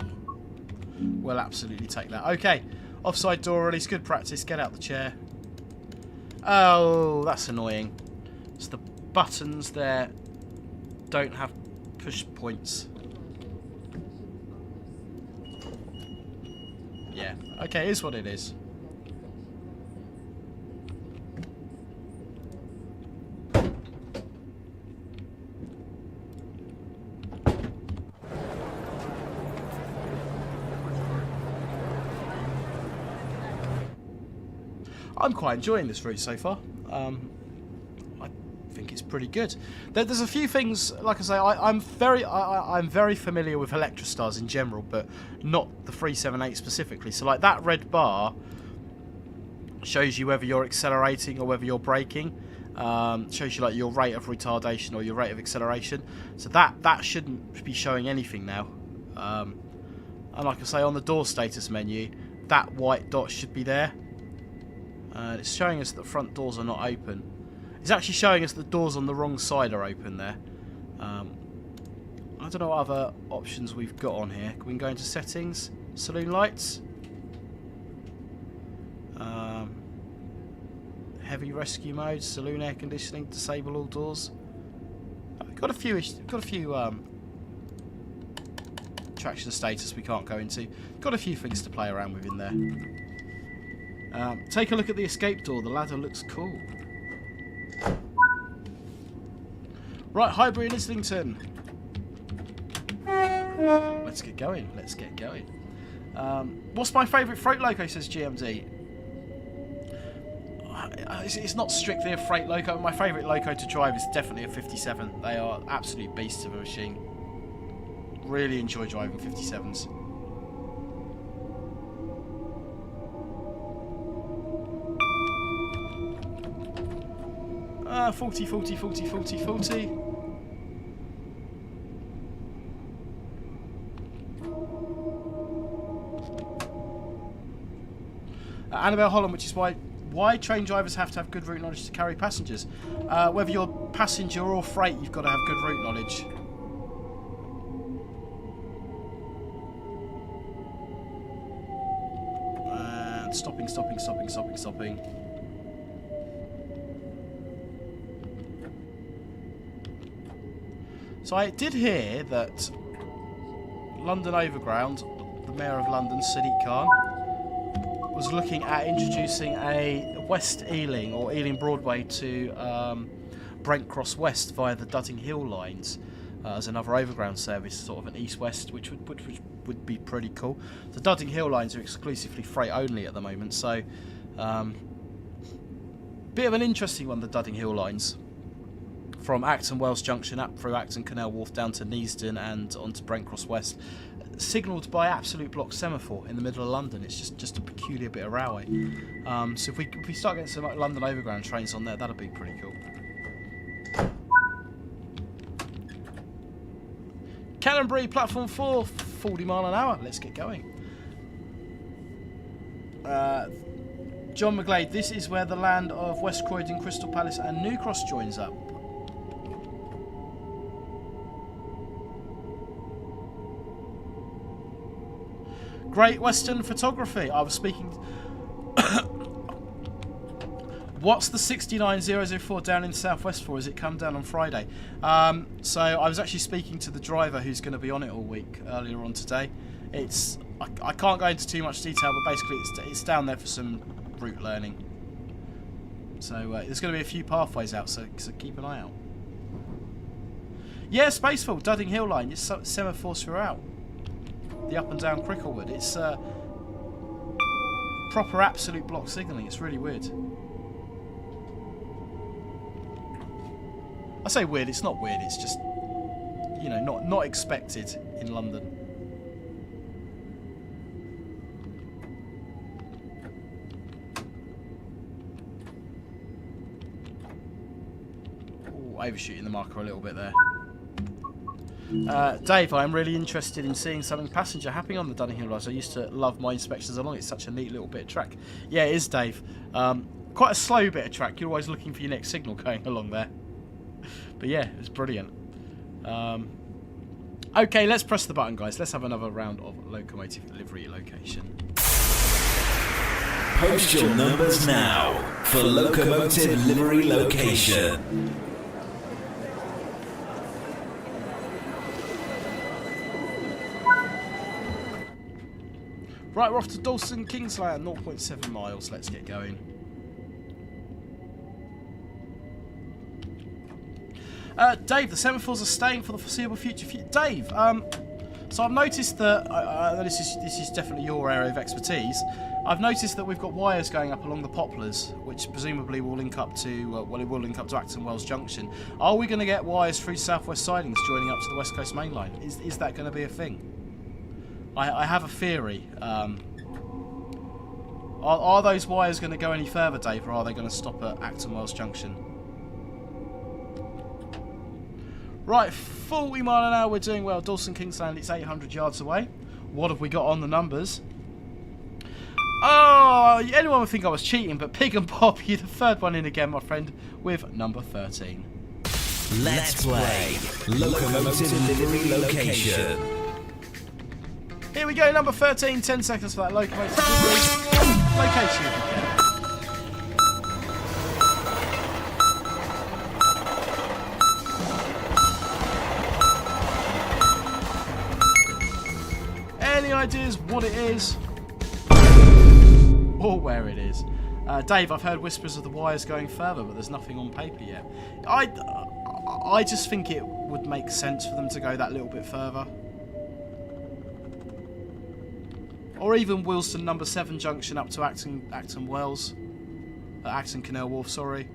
We'll absolutely take that. Okay, offside door release, good practice. Get out the chair. Oh, that's annoying. It's the buttons there don't have push points. Yeah, okay, it is what it is. I'm quite enjoying this route so far. I think it's pretty good. There's a few things, like I say, I'm very familiar with Electrostars in general, but not the 378 specifically. So like that red bar shows you whether you're accelerating or whether you're braking. Shows you like your rate of retardation or your rate of acceleration. So that shouldn't be showing anything now. And like I say, on the door status menu, that white dot should be there. It's showing us that the front doors are not open. It's actually showing us that the doors on the wrong side are open there. I don't know what other options we've got on here. We can go into settings, saloon lights, heavy rescue mode, saloon air conditioning, disable all doors. Got a few traction status we can't go into. Got a few things to play around with in there. Take a look at the escape door. The ladder looks cool. Right, Highbury and Islington. Let's get going. Let's get going. What's my favourite freight loco, says GMD. It's not strictly a freight loco. My favourite loco to drive is definitely a 57. They are absolute beasts of a machine. Really enjoy driving 57s. 40, 40, 40, 40, 40. Annabelle Holland, which is why train drivers have to have good route knowledge to carry passengers. Whether you're passenger or freight, you've got to have good route knowledge. And stopping, stopping, stopping, stopping, stopping. So I did hear that London Overground, the Mayor of London, Sadiq Khan, was looking at introducing a West Ealing or Ealing Broadway to Brent Cross West via the Dudding Hill lines as another overground service, sort of an east-west, which would be pretty cool. The Dudding Hill lines are exclusively freight only at the moment, so bit of an interesting one, the Dudding Hill lines. From Acton Wells Junction up through Acton Canal Wharf down to Neasden and onto Brent Cross West, signalled by absolute block semaphore in the middle of London. It's just a peculiar bit of railway. So if we start getting some London Overground trains on there, that'll be pretty cool. Canterbury, platform 4, 40 mile an hour. Let's get going. John McGlade, this is where the land of West Croydon, Crystal Palace and New Cross joins up. Great Western Photography. I was speaking What's the 69004 down in Southwest for? Has it come down on Friday? So I was actually speaking to the driver who's going to be on it all week earlier on today. I can't go into too much detail, but basically it's down there for some route learning. So there's going to be a few pathways out, so keep an eye out. Yeah, Spaceful, Dudding Hill line. It's semaphores throughout. The up and down Cricklewood. It's proper absolute block signalling. It's really weird. I say weird, it's not weird, it's just, you know, not expected in London. Ooh, overshooting the marker a little bit there. Dave, I'm really interested in seeing something passenger happening on the Dudding Hill line. I used to love my inspections along. It's such a neat little bit of track. Yeah, it is, Dave. Quite a slow bit of track. You're always looking for your next signal going along there. But yeah, it's brilliant. Okay, let's press the button, guys. Let's have another round of Locomotive Livery Location. Post your numbers now for Locomotive Livery Location. Right, we're off to Dalston Kingsland, 0.7 miles. Let's get going. Dave, the semaphores are staying for the foreseeable future. Dave, so I've noticed that this is definitely your area of expertise. I've noticed that we've got wires going up along the poplars, which presumably will link up to it will link up to Acton Wells Junction. Are we going to get wires through South West Sidings joining up to the West Coast Main Line? Is that going to be a thing? I have a theory. Are those wires going to go any further, Dave, or are they going to stop at Acton Wells Junction? Right, 40 mile an hour, we're doing well. Dalston Kingsland, it's 800 yards away. What have we got on the numbers? Oh, anyone would think I was cheating, but Pig and Bob, you're the third one in again, my friend, with number 13. Let's play Locomotive Livery Location. Here we go, number 13, 10 seconds for that Locomotive Livery Location. If you can. Any ideas what it is? Or where it is? Dave, I've heard whispers of the wires going further, but there's nothing on paper yet. I just think it would make sense for them to go that little bit further. Or even Willesden number 7 junction up to Acton Wells. Acton Canal Wharf, sorry.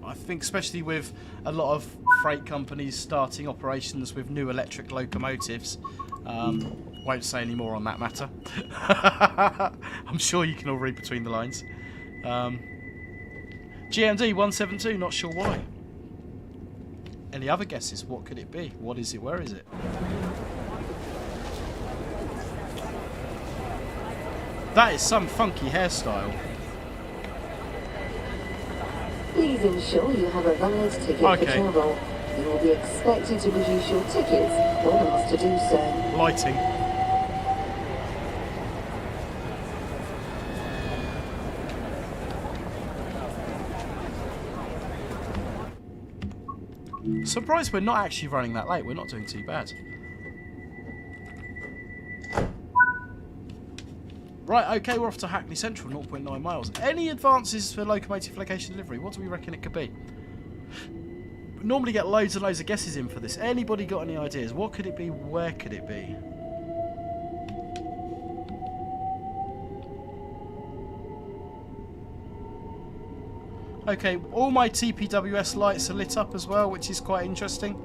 I think especially with a lot of freight companies starting operations with new electric locomotives. Won't say any more on that matter. I'm sure you can all read between the lines. GMD 172, not sure why. Any other guesses? What could it be? What is it? Where is it? That is some funky hairstyle. Please ensure you have a valid ticket for travel. You will be expected to produce your tickets when asked to do so. Lighting. Surprised we're not actually running that late. We're not doing too bad. Right, okay, we're off to Hackney Central, 0.9 miles. Any advances for Locomotive Location delivery? What do we reckon it could be? We normally get loads and loads of guesses in for this. Anybody got any ideas? What could it be? Where could it be? Okay, all my TPWS lights are lit up as well, which is quite interesting.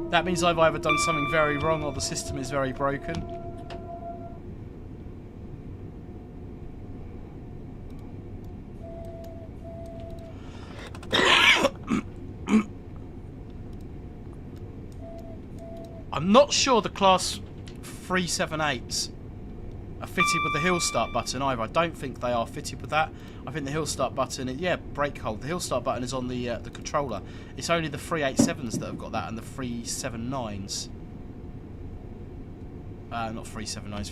That means I've either done something very wrong or the system is very broken. I'm not sure the class 378s are fitted with the hill start button either. I don't think they are fitted with that. I think the hill start button, yeah, brake hold. The hill start button is on the controller. It's only the 387s that have got that and the 379s. Not 379s,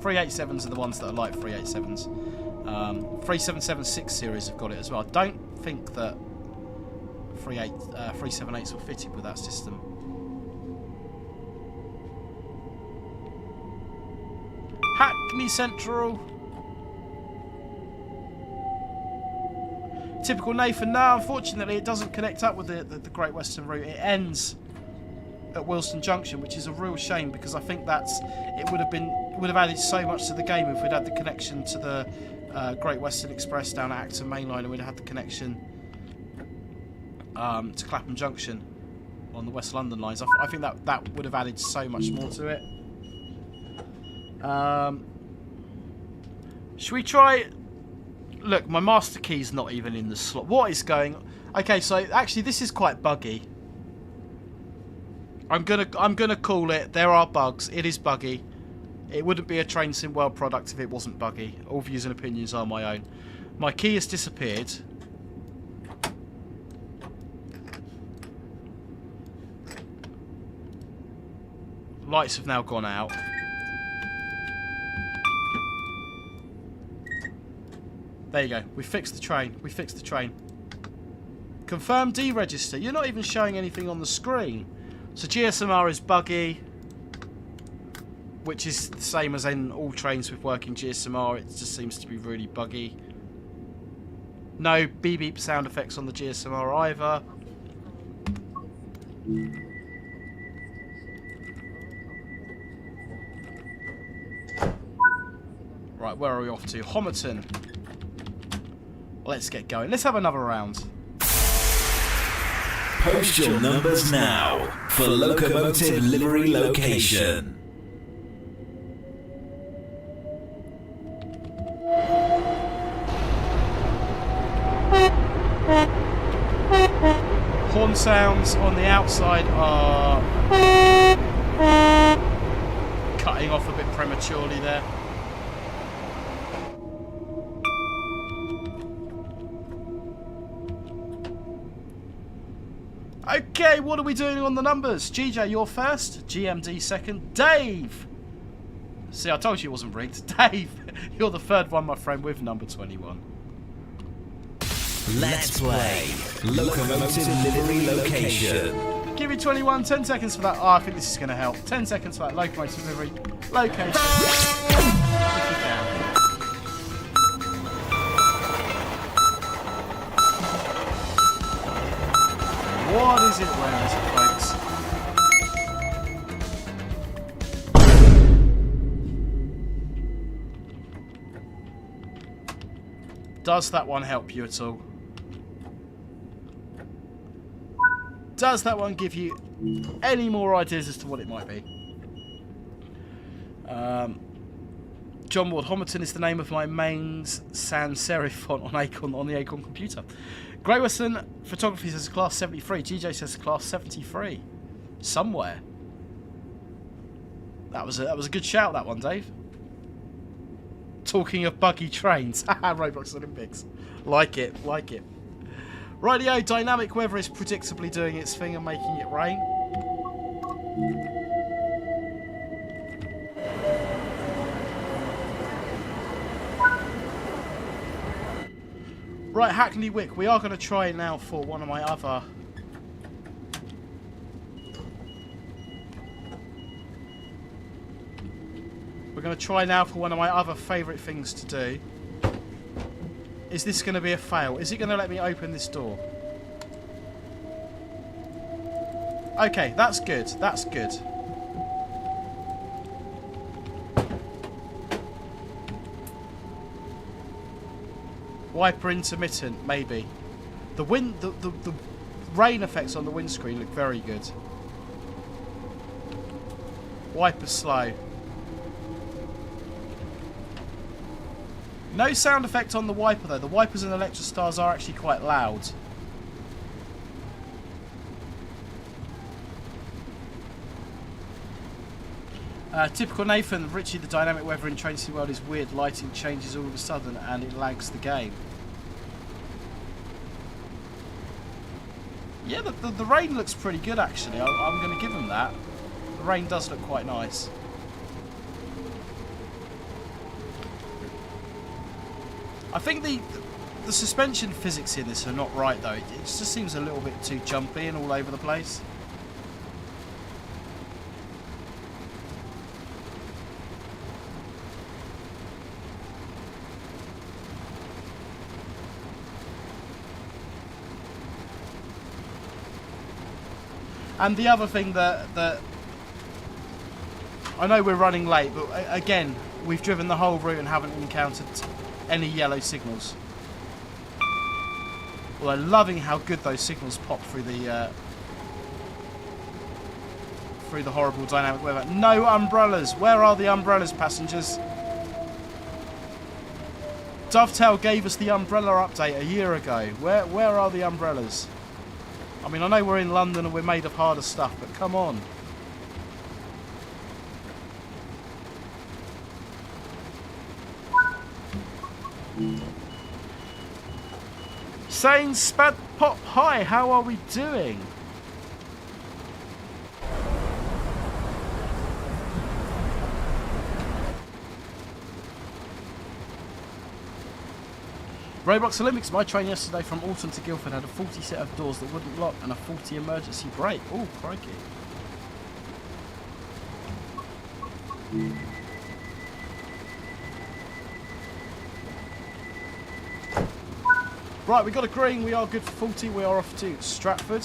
387s are the ones that are like 387s. 3776 series have got it as well. I don't think that 378s were fitted with that system. Hackney Central. Typical Nathan. No, unfortunately, it doesn't connect up with the Great Western Route. It ends at Willesden Junction, which is a real shame because I think it would have added so much to the game if we'd had the connection to the Great Western Express down at Acton Main Line, and we'd have had the connection to Clapham Junction on the West London lines. I think that would have added so much more to it. Should we try? Look, my master key's not even in the slot. What is going on? Okay, so actually this is quite buggy. I'm gonna call it. There are bugs. It is buggy. It wouldn't be a Train Sim World product if it wasn't buggy. All views and opinions are my own. My key has disappeared. Lights have now gone out. There you go. We fixed the train. We fixed the train. Confirm deregister. You're not even showing anything on the screen. So GSMR is buggy, which is the same as in all trains with working GSMR. It just seems to be really buggy. No beep beep sound effects on the GSMR either. Right, where are we off to? Homerton. Let's get going. Let's have another round. Post your numbers now for Locomotive Livery Location. Horn sounds on the outside are cutting off a bit prematurely there. Okay, what are we doing on the numbers? GJ, you're first. GMD second. Dave! See, I told you it wasn't rigged. Dave, you're the third one, my friend, with number 21. Let's play Locomotive Livery Location. Give me 21, 10 seconds for that. Oh, I think this is going to help. 10 seconds for that Locomotive Livery Location. If you can. What is it? Where is it, folks? Does that one help you at all? Does that one give you any more ideas as to what it might be? John Ward, Homerton is the name of my main sans serif font on the Acorn computer. Great Western Photography says class 73. GJ says class 73. Somewhere. That was a good shout, that one, Dave. Talking of buggy trains. Roblox Olympics. Like it, like it. Rightio, dynamic weather is predictably doing its thing and making it rain. Right, Hackney Wick, we are going to try now for one of my other... We're going to try now for one of my other favourite things to do. Is this going to be a fail? Is it going to let me open this door? Okay, that's good. That's good. Wiper intermittent, maybe. The wind, the rain effects on the windscreen look very good. Wiper slow. No sound effect on the wiper though. The wipers and Electrostars are actually quite loud. Typical Nathan, Richie, the dynamic weather in Train Sim World is weird. Lighting changes all of a sudden and it lags the game. Yeah, the rain looks pretty good actually. I'm going to give them that. The rain does look quite nice. I think the suspension physics in this are not right though. It just seems a little bit too jumpy and all over the place. And the other thing that I know we're running late, but again, we've driven the whole route and haven't encountered any yellow signals. Although loving how good those signals pop through the horrible dynamic weather. No umbrellas. Where are the umbrellas, passengers? Dovetail gave us the umbrella update a year ago. Where are the umbrellas? I mean, I know we're in London and we're made of harder stuff, but come on. Saying Spad Pop, hi, how are we doing? Roblox Olympics, my train yesterday from Alton to Guildford had a 40 set of doors that wouldn't lock and a 40 emergency brake. Oh, crikey. Right, we got a green, we are good for 40, we are off to Stratford.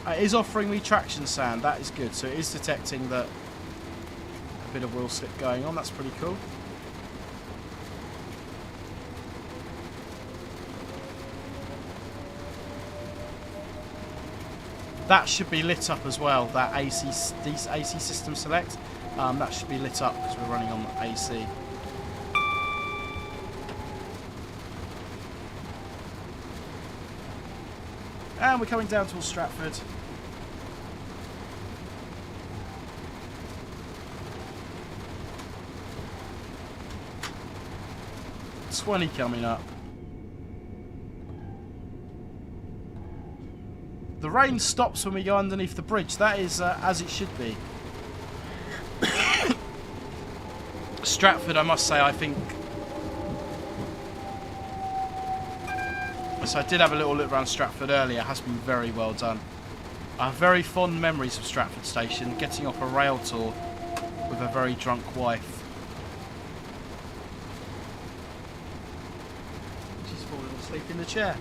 It is offering me traction sand, that is good, so it is detecting that a bit of wheel slip going on, that's pretty cool. That should be lit up as well, that AC system select. That should be lit up because we're running on AC. And we're coming down towards Stratford. $20 coming up. The rain stops when we go underneath the bridge. That is as it should be. Stratford, I must say, I think... So I did have a little look around Stratford earlier. It has been very well done. I have very fond memories of Stratford Station, getting off a rail tour with a very drunk wife. She's fallen asleep in the chair.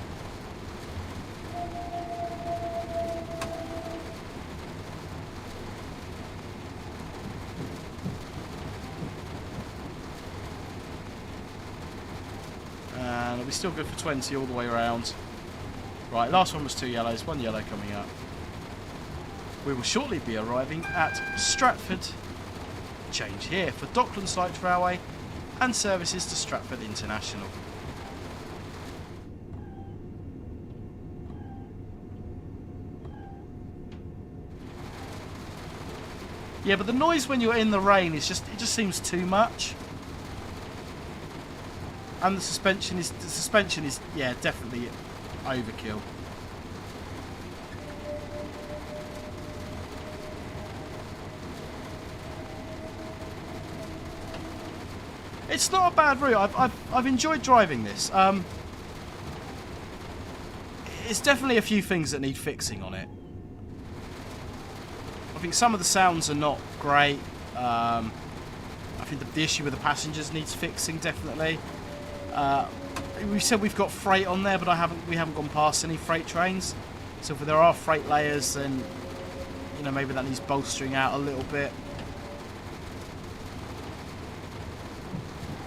And we're still good for 20 all the way around. Right, last one was 2 yellows, 1 yellow coming up. We will shortly be arriving at Stratford. Change here for Docklands Light Railway and services to Stratford International. Yeah, but the noise when you're in the rain is just, it just seems too much. And the suspension is yeah, definitely overkill. It's not a bad route. I've enjoyed driving this. It's definitely a few things that need fixing on it. I think some of the sounds are not great. I think the issue with the passengers needs fixing, definitely. We said we've got freight on there, but we haven't gone past any freight trains. So if there are freight layers, then you know, maybe that needs bolstering out a little bit.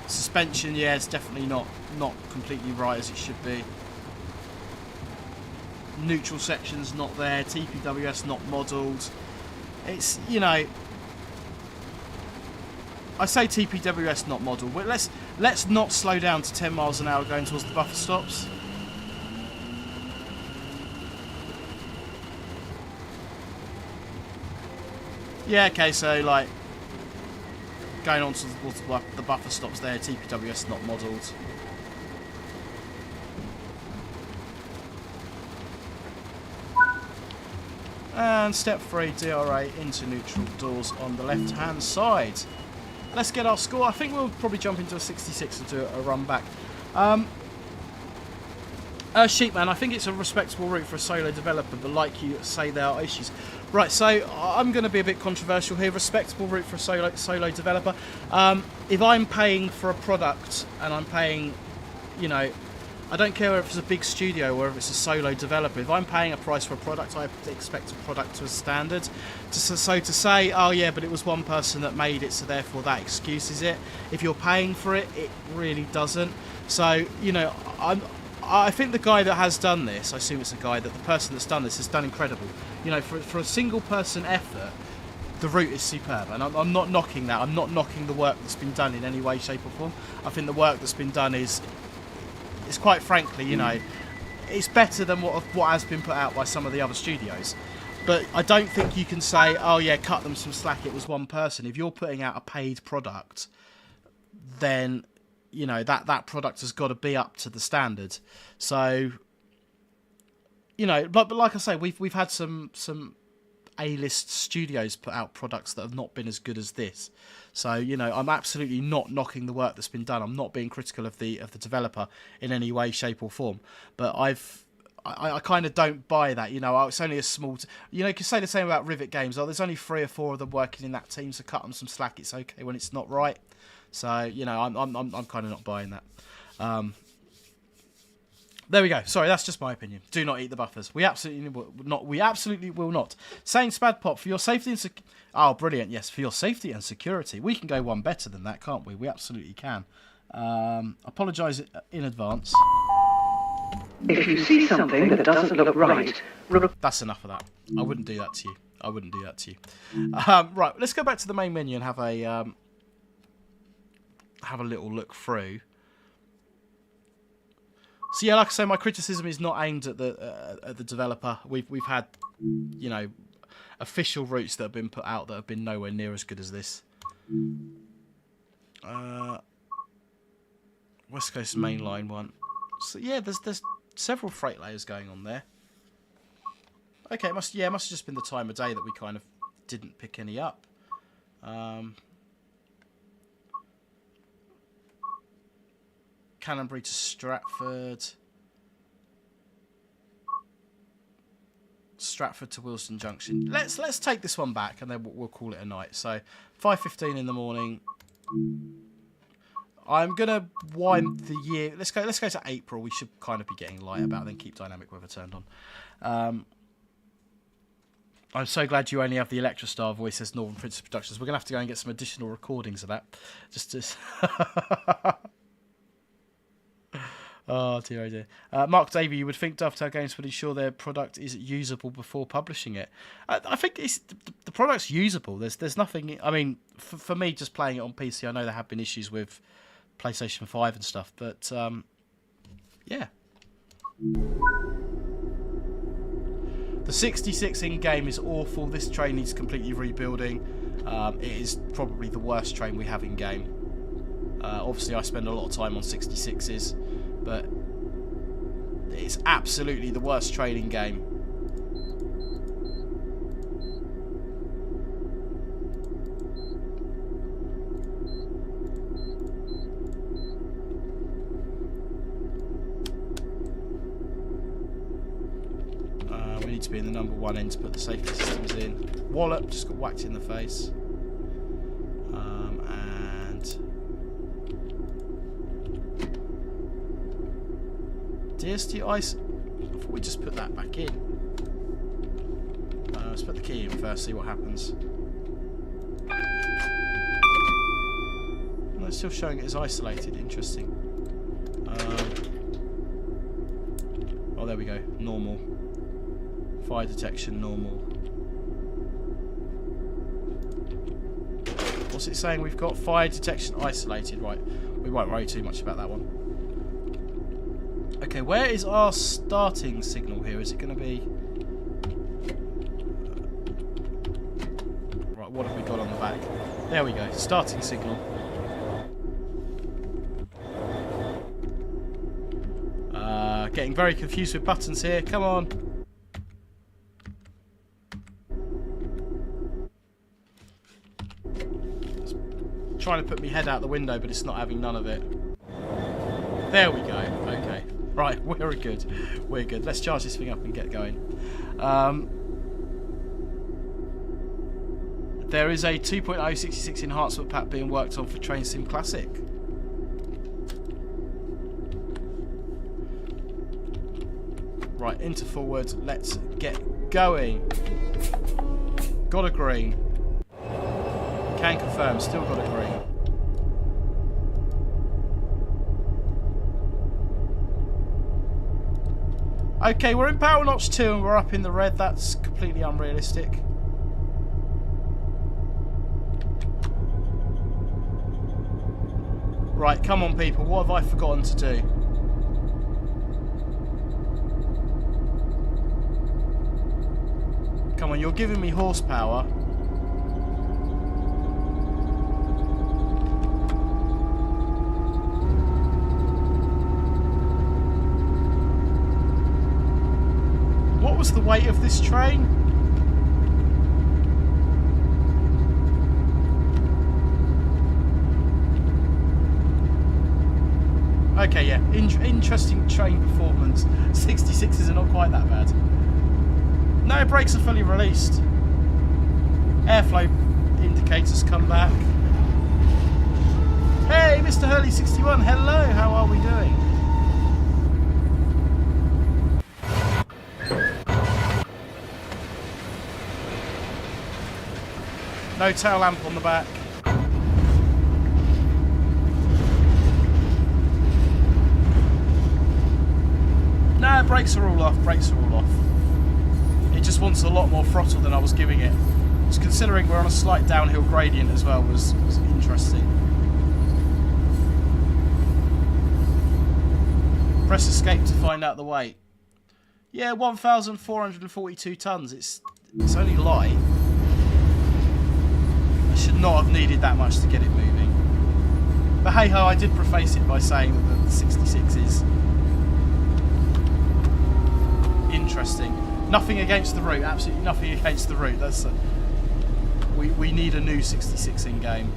Suspension, yeah, it's definitely not completely right as it should be. Neutral section's not there. TPWS not modelled. It's, you know, I say TPWS not modelled, but let's not slow down to 10 miles an hour going towards the buffer stops. Yeah, okay, so like going on to the buffer stops there, TPWS not modelled. And step 3, DRA into neutral doors on the left hand side. let's get our score. I think we'll probably jump into a 66 and do a run back. Sheepman, I think it's a respectable route for a solo developer, but like you say, there are issues. Right, so I'm going to be a bit controversial here. Respectable route for a solo developer. If I'm paying for a product and I'm paying, you know, I don't care if it's a big studio or if it's a solo developer. If I'm paying a price for a product, I expect a product to a standard. So to say, oh yeah, but it was one person that made it, so therefore that excuses it. If you're paying for it, it really doesn't. So, you know, I think the guy that has done this, I assume it's a guy, that the person that's done this has done incredible. You know, for a single person effort, the route is superb, and I'm not knocking that. I'm not knocking the work that's been done in any way, shape or form. I think the work that's been done is quite frankly, you know, it's better than what has been put out by some of the other studios. But I don't think you can say, oh yeah, cut them some slack, it was one person. If you're putting out a paid product, then, you know, that product has got to be up to the standard. So, you know, but like I say, we've had some A-list studios put out products that have not been as good as this. So, you know, I'm absolutely not knocking the work that's been done. I'm not being critical of the developer in any way, shape or form. But I kind of don't buy that. You know, it's only a small... you know, you can say the same about Rivet Games. Oh, there's only 3 or 4 of them working in that team, so cut them some slack. It's okay when it's not right. So, you know, I'm kind of not buying that. There we go. Sorry, that's just my opinion. Do not eat the buffers. We absolutely will not. Saying Spad Pop, for your safety and oh, brilliant. Yes, for your safety and security. We can go one better than that, can't we? We absolutely can. Apologise in advance. If you see something that doesn't look right... That's enough of that. I wouldn't do that to you. I wouldn't do that to you. Right, let's go back to the main menu and have a little look through. So yeah, like I say, my criticism is not aimed at the developer. We've had, you know, official routes that have been put out that have been nowhere near as good as this. West Coast Main Line one. So yeah, there's several freight layers going on there. Okay, it must have just been the time of day that we kind of didn't pick any up. Canonbury to Stratford. Stratford to Willesden Junction. Let's take this one back and then we'll call it a night. So 5:15 in the morning. I'm gonna wind the year. Let's go to April. We should kind of be getting light about. Then keep dynamic weather turned on. I'm so glad you only have the Electra Star voice, says Northern Princess Productions. We're gonna have to go and get some additional recordings of that. Just. Oh dear, oh dear. Mark Davey, you would think Dovetail Games would ensure their product is usable before publishing it. I think the product's usable. There's nothing. I mean, for me, just playing it on PC, I know there have been issues with PlayStation 5 and stuff, but yeah. The 66 in game is awful. This train needs completely rebuilding. It is probably the worst train we have in game. Obviously, I spend a lot of time on 66s. But it's absolutely the worst train in game. We need to be in the number 1 end to put the safety systems in. Wallop just got whacked in the face. DST ice. I thought we just put that back in. Let's put the key in first, see what happens. No, it's still showing it as isolated. Interesting. Oh, there we go. Normal. Fire detection, normal. What's it saying? We've got fire detection isolated. Right. We won't worry too much about that one. Okay, where is our starting signal here? Is it going to be... Right, what have we got on the back? There we go, starting signal. Getting very confused with buttons here, come on. Trying to put my head out the window, but it's not having none of it. There we go. Okay. Right, we're good. We're good. Let's charge this thing up and get going. There is a 2.066 enhancement pack being worked on for Train Sim Classic. Right, into forward. Let's get going. Got a green. Can confirm, still got a green. Okay, we're in power notch 2 and we're up in the red. That's completely unrealistic. Right, come on people, what have I forgotten to do? Come on, you're giving me horsepower. What was the weight of this train? Okay, yeah, interesting train performance. 66s are not quite that bad. No, brakes are fully released. Airflow indicators come back. Hey, Mr. Hurley 61, hello, how are we doing? No tail lamp on the back. No, brakes are all off, brakes are all off. It just wants a lot more throttle than I was giving it. Just considering we're on a slight downhill gradient as well was interesting. Press escape to find out the weight. Yeah, 1,442 tonnes. It's only light. I should not have needed that much to get it moving. But hey ho, I did preface it by saying that the 66 is interesting. Nothing against the route, absolutely nothing against the route. That's we need a new 66 in game.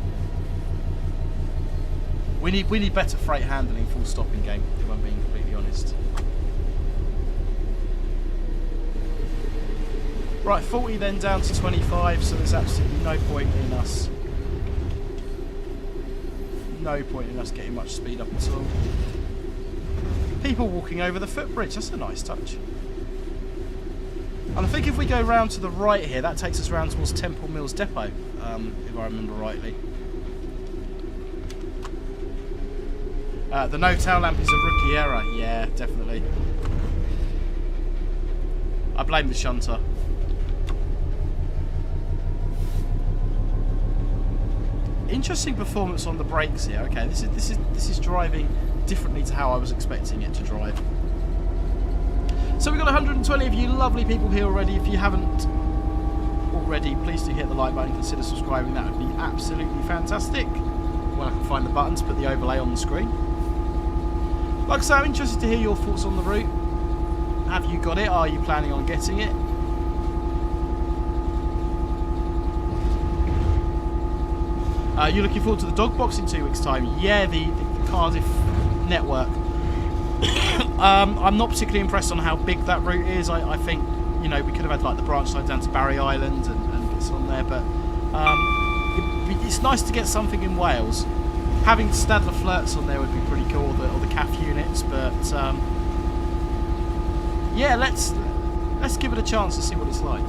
We need better freight handling, full stop in game, if I'm being completely honest. Right, 40 then down to 25, so there's absolutely no point in us getting much speed up at all. People walking over the footbridge, that's a nice touch. And I think if we go round to the right here, that takes us round towards Temple Mills Depot, if I remember rightly. The no tail lamp is a rookie error. Yeah, definitely. I blame the shunter. Interesting performance on the brakes here. Okay, this is driving differently to how I was expecting it to drive. So we've got 120 of you lovely people here already. If you haven't already, please do hit the like button, consider subscribing. That would be absolutely fantastic. When I can find the button to put the overlay on the screen. Like I say, I'm interested to hear your thoughts on the route. Have you got it? Are you planning on getting it? You're looking forward to the dog box in 2 weeks' time? Yeah, the Cardiff network. I'm not particularly impressed on how big that route is. I think, you know, we could have had like the branch line down to Barry Island and bits on there, but it's nice to get something in Wales. Having Stadler Flirts on there would be pretty cool, or the CAF units, but yeah, let's give it a chance to see what it's like.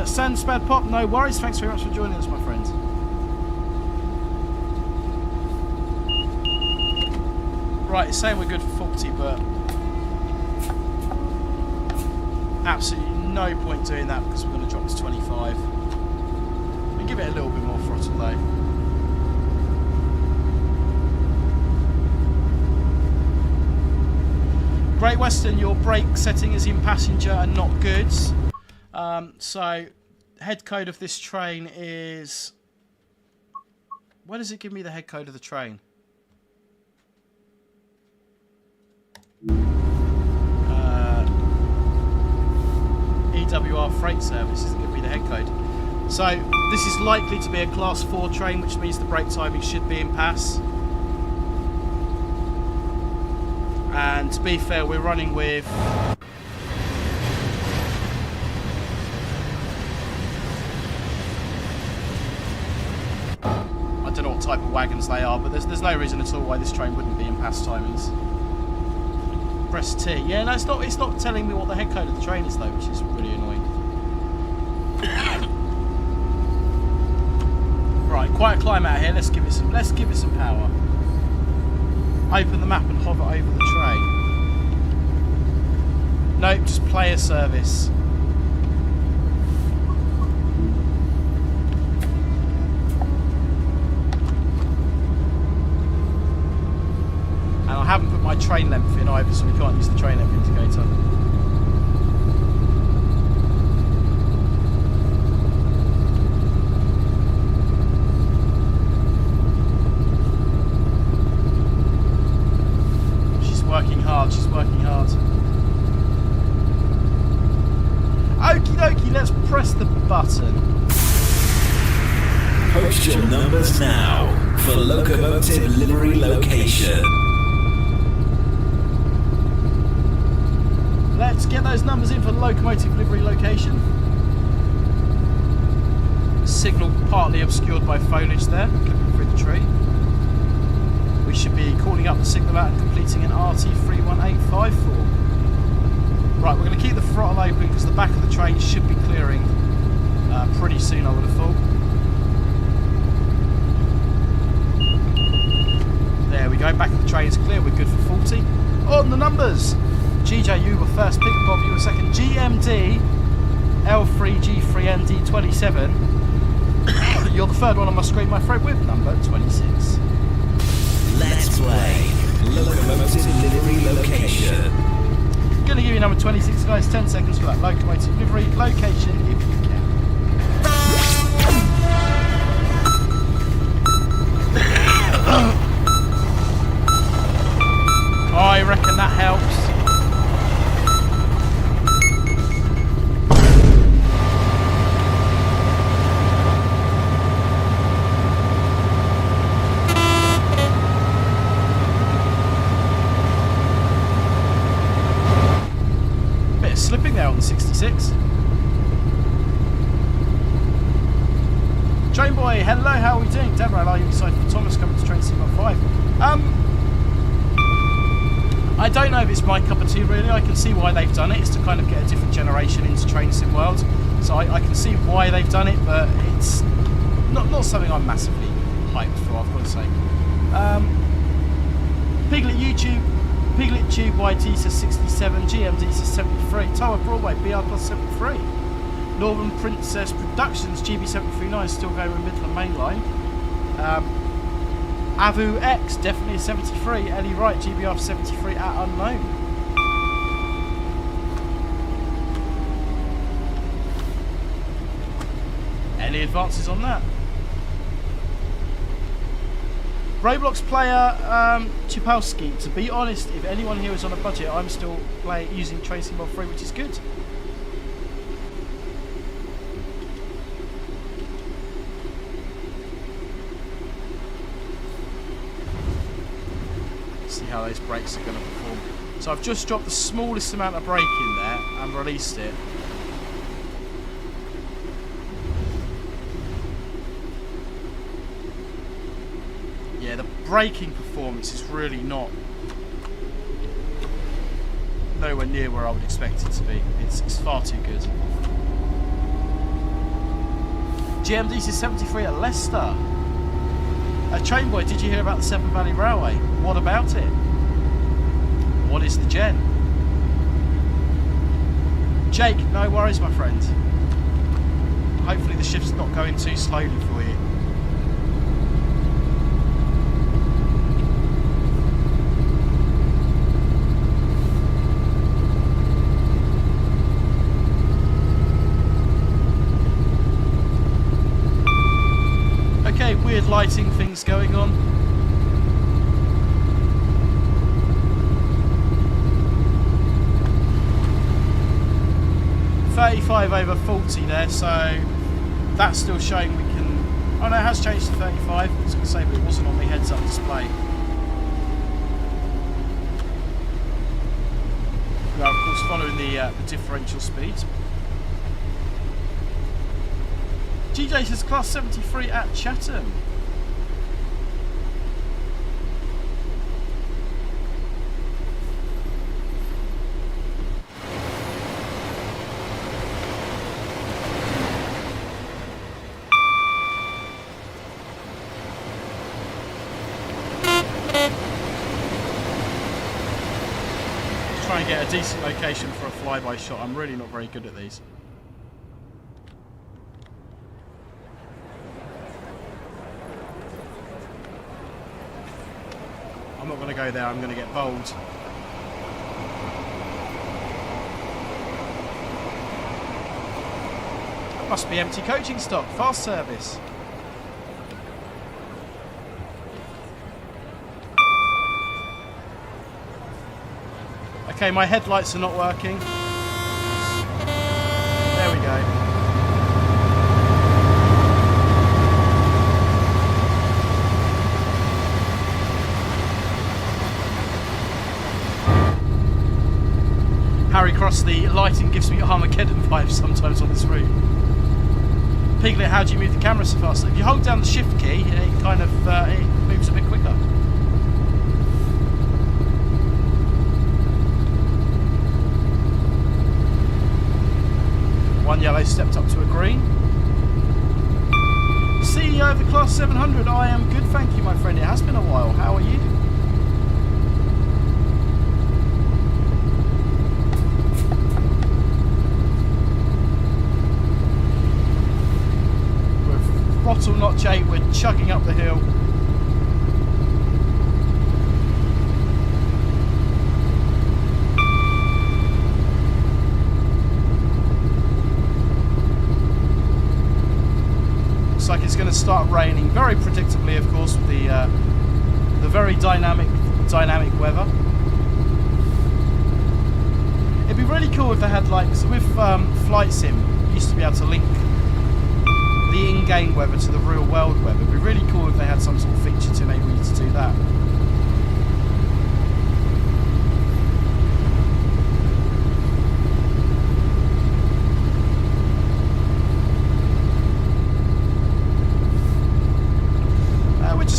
Sandspad Pop, no worries. Thanks very much for joining us, my friends. Right, it's saying we're good for 40, but absolutely no point doing that because we're going to drop to 25. And give it a little bit more throttle though. Great Western, your brake setting is in passenger and not goods. So head code of this train is... Where does it give me the head code of the train? EWR Freight Service doesn't give me the head code. So this is likely to be a class 4 train, which means the brake timing should be in pass. And to be fair, we're running with I don't know what type of wagons they are, but there's no reason at all why this train wouldn't be in pass timings. Press T. Yeah, no, it's not telling me what the head code of the train is though, which is really annoying. Right, quite a climb out here. Let's give it some power. Open the map and hover over the train. Nope, just player service. And I haven't put my train length in either, so we can't use the train length indicator. She's working hard. Okie dokie, let's press the button. Post your numbers now for Locomotive Livery Location. Let's get those numbers in for Locomotive Livery Location. Signal partly obscured by foliage there, clipping through the tree. We should be calling up the signal out and completing an RT31854. Right, we're going to keep the throttle open because the back of the train should be clearing pretty soon, I would have thought. There we go, back of the train is clear, we're good for 40. On the numbers! GJ, you were first, Pick Bob, you were second. GMD, L3G3ND27. You're the third one on my screen, my friend, with number 26. Let's play Locomotive Livery Location. Going to give you number 26, guys. 10 seconds for that Locomotive Livery Location, if you can. I reckon that helps. Slipping there on the 66. Train boy, hello, how are we doing? Deborah, are you excited for Thomas coming to train C15? I don't know if it's my cup of tea really. I can see why they've done it. It's to kind of get a different generation into Train Sim World. So I can see why they've done it, but it's not something I'm massively hyped for, I've got to say. Piglet YouTube. Piglet Tube YT says 67, GMD says 73, Tower Broadway BR plus 73, Northern Princess Productions GB739 still going with Midland Main Line, Avu X definitely a 73, Ellie Wright GBR 73 at unknown. Any advances on that? Roblox player Chipowski, to be honest, if anyone here is on a budget, I'm still using Train Sim Mod 3, which is good. Let's see how those brakes are going to perform. So I've just dropped the smallest amount of brake in there and released it. Yeah, the braking performance is really nowhere near where I would expect it to be. It's far too good. GMD says 73 at Leicester. Train boy, did you hear about the Severn Valley Railway? What about it? What is the gen? Jake, no worries, my friend. Hopefully the shift's not going too slowly for you. Weird lighting things going on. .35 over 40 there, so That's still showing we can... Oh no, it has changed to 35. I was going to say, but it wasn't on the heads-up display. We are, of course, following the differential speeds. GJ says class 73 at Chatham. Try and get a decent location for a flyby shot. I'm really not very good at these. I'm not going to go there, I'm going to get bowled. That must be empty coaching stock, fast service. Okay, my headlights are not working. There we go. Harry Cross, the lighting gives me Armageddon vibes sometimes on this route. Piglet, how do you move the camera so fast? If you hold down the shift key, it kind of it moves a bit quicker. One yellow stepped up to a green. CEO of the Class 700, I am good, thank you, my friend. It has been a while. How are you? With throttle notch 8, we're chugging up the hill. Like it's going to start raining very predictably, of course, with the very dynamic weather. It'd be really cool if they had, like, so with Flight Sim, you used to be able to link the in-game weather to the real world weather. It'd be really cool if they had some sort of feature to enable you to do that.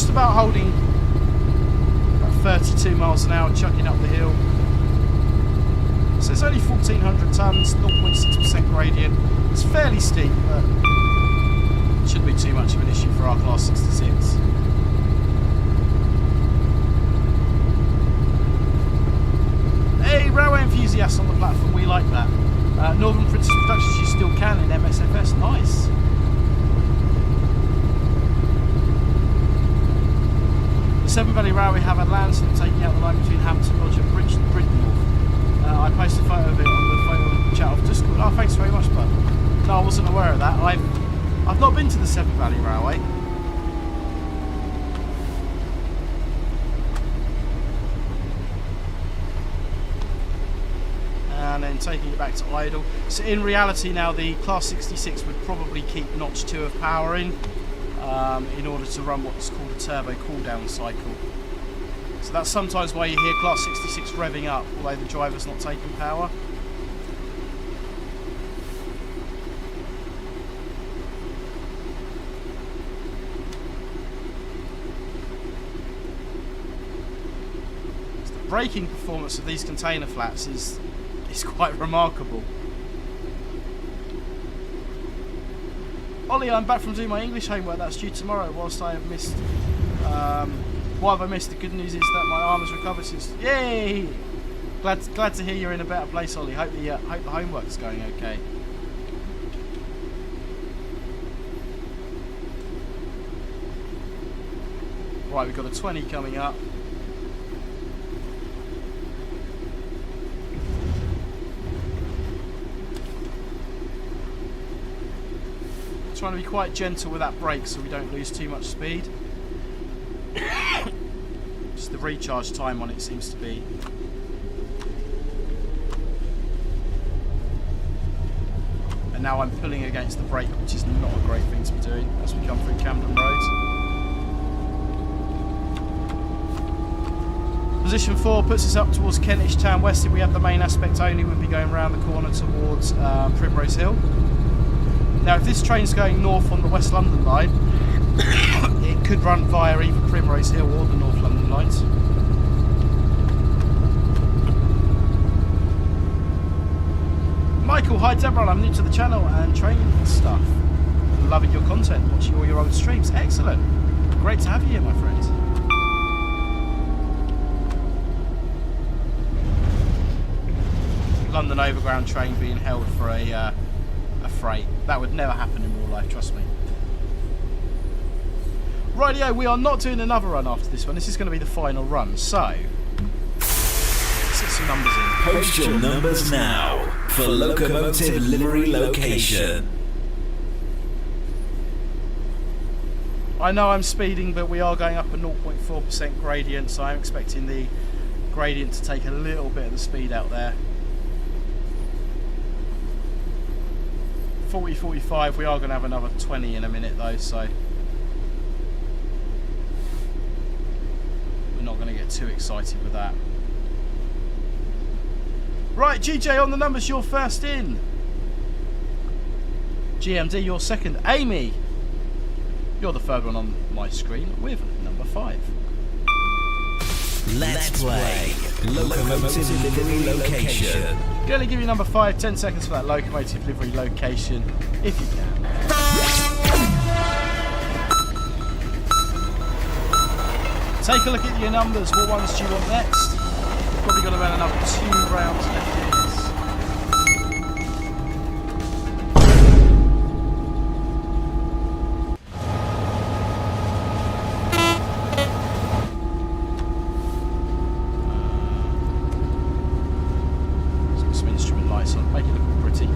About holding about 32 miles an hour, chucking up the hill. So it's only 1,400 tonnes, 0.6% gradient. It's fairly steep, but it shouldn't be too much of an issue for our Class 66. Hey, railway enthusiasts on the platform, we like that. Northern Princess Productions, you still can in MSFS, nice. Severn Valley Railway have had Lansdowne taking out the line between Hampton Lodge and Bridgenorth. I posted a photo of it on the photo chat of Discord. Oh, thanks very much, bud. No, I wasn't aware of that. I've not been to the Severn Valley Railway. And then taking it back to idle. So in reality now, the Class 66 would probably keep notch 2 of power in order to run what's called a turbo cool-down cycle. So that's sometimes why you hear Class 66 revving up, although the driver's not taking power. So the braking performance of these container flats is quite remarkable. Ollie, I'm back from doing my English homework. That's due tomorrow. Whilst I have missed, what have I missed? The good news is that my arm has recovered since. Yay! Glad to hear you're in a better place, Ollie. Hope the homework's going okay. Right, we've got a 20 coming up. Trying to be quite gentle with that brake so we don't lose too much speed. Just the recharge time on it seems to be a and now I'm pulling against the brake, which is not a great thing to be doing as we come through Camden Road. Position 4 puts us up towards Kentish Town West. If we had the main aspect only, we'd be going around the corner towards Primrose Hill. Now, if this train's going north on the West London line, it could run via either Primrose Hill or the North London lines. Michael, hi Deborah, I'm new to the channel and training and stuff. Loving your content, watching all your old streams. Excellent. Great to have you here, my friend. London Overground train being held for a freight. That would never happen in real life, trust me. Rightio, we are not doing another run after this one. This is going to be the final run, so let's get some numbers in. Post your numbers now for Locomotive Livery Location. I know I'm speeding, but we are going up a 0.4% gradient, so I'm expecting the gradient to take a little bit of the speed out there. 40, 45, we are going to have another 20 in a minute though, so we're not going to get too excited with that. Right, GJ on the numbers, you're first in. GMD, you're second. Amy, you're the third one on my screen with number 5. Let's play Locomotive Livery Location. Going to give you number 5, 10 seconds for that Locomotive Livery Location, if you can. Take a look at your numbers. What ones do you want next? We've probably got about another 2 rounds left in this. Make it look all pretty.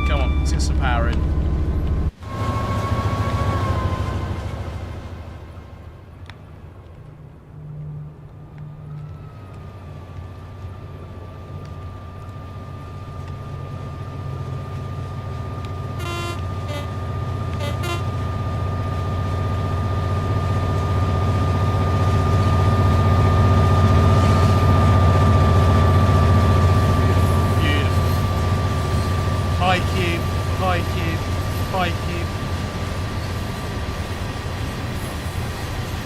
Come on, let's get some power in.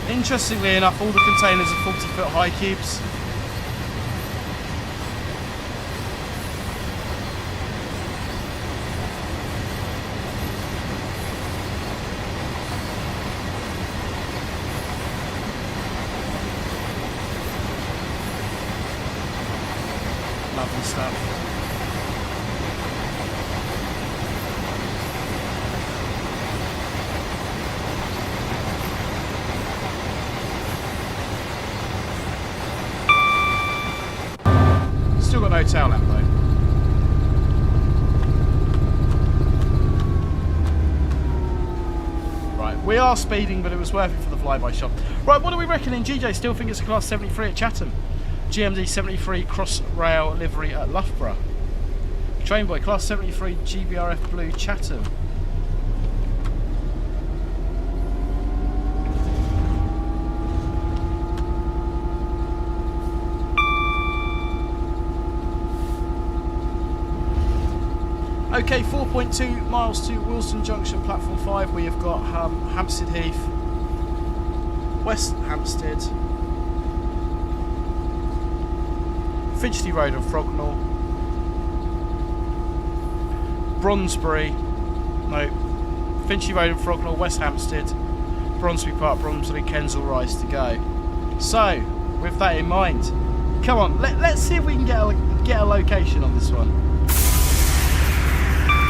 Interestingly enough, all the containers are 40-foot high cubes. Lovely stuff. Still got no tail lamp though. Right, we are speeding, but it was worth it for the flyby shot. Right, what are we reckoning? GJ still think it's a class 73 at Chatham. GMD 73 Crossrail livery at Loughborough. Trainboy class 73 GBRF Blue Chatham. Okay, 4.2 miles to Willesden Junction, platform 5. We have got Hampstead Heath, West Hampstead, Finchley Road and Frognall, Bronsbury, no, Finchley Road and Frognall, West Hampstead, Bronsbury Park, Bromsley, Kensal Rise to go. So, with that in mind, come on, let's see if we can get a location on this one.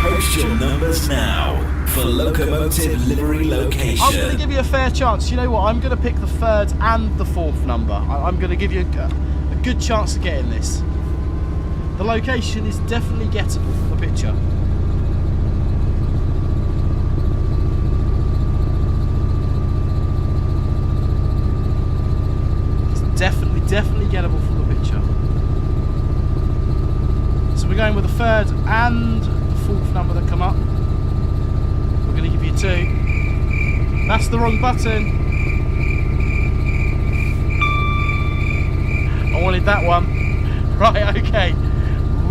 Post your numbers now for Locomotive Livery Location. I'm going to give you a fair chance. You know what? I'm going to pick the 3rd and the 4th number. I'm going to give you a good chance of getting this. The location is definitely gettable from the picture. Definitely gettable from the picture. So we're going with the third and the fourth number that come up. We're going to give you 2. That's the wrong button. I wanted that one. Right, okay.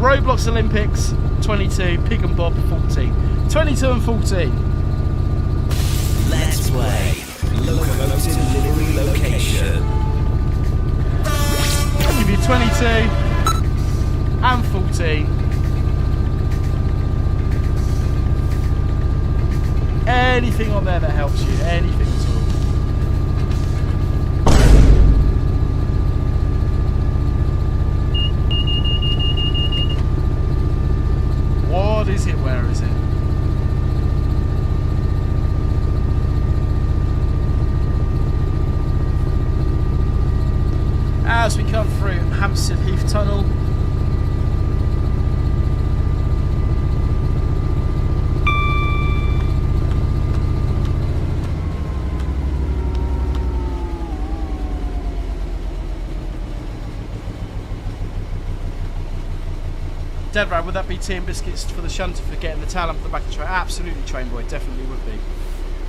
Roblox Olympics, 22. Pig and Bob, 14. 22 and 14. Let's play Locomotive Livery Location. I'll give you 22 and 14. Anything on there that helps you, anything at all. What is it? Where is it? As we come through Hampstead Heath Tunnel. Dead right, would that be tea and biscuits for the shunter for getting the towel up the back of the train? Absolutely, train boy, definitely would be.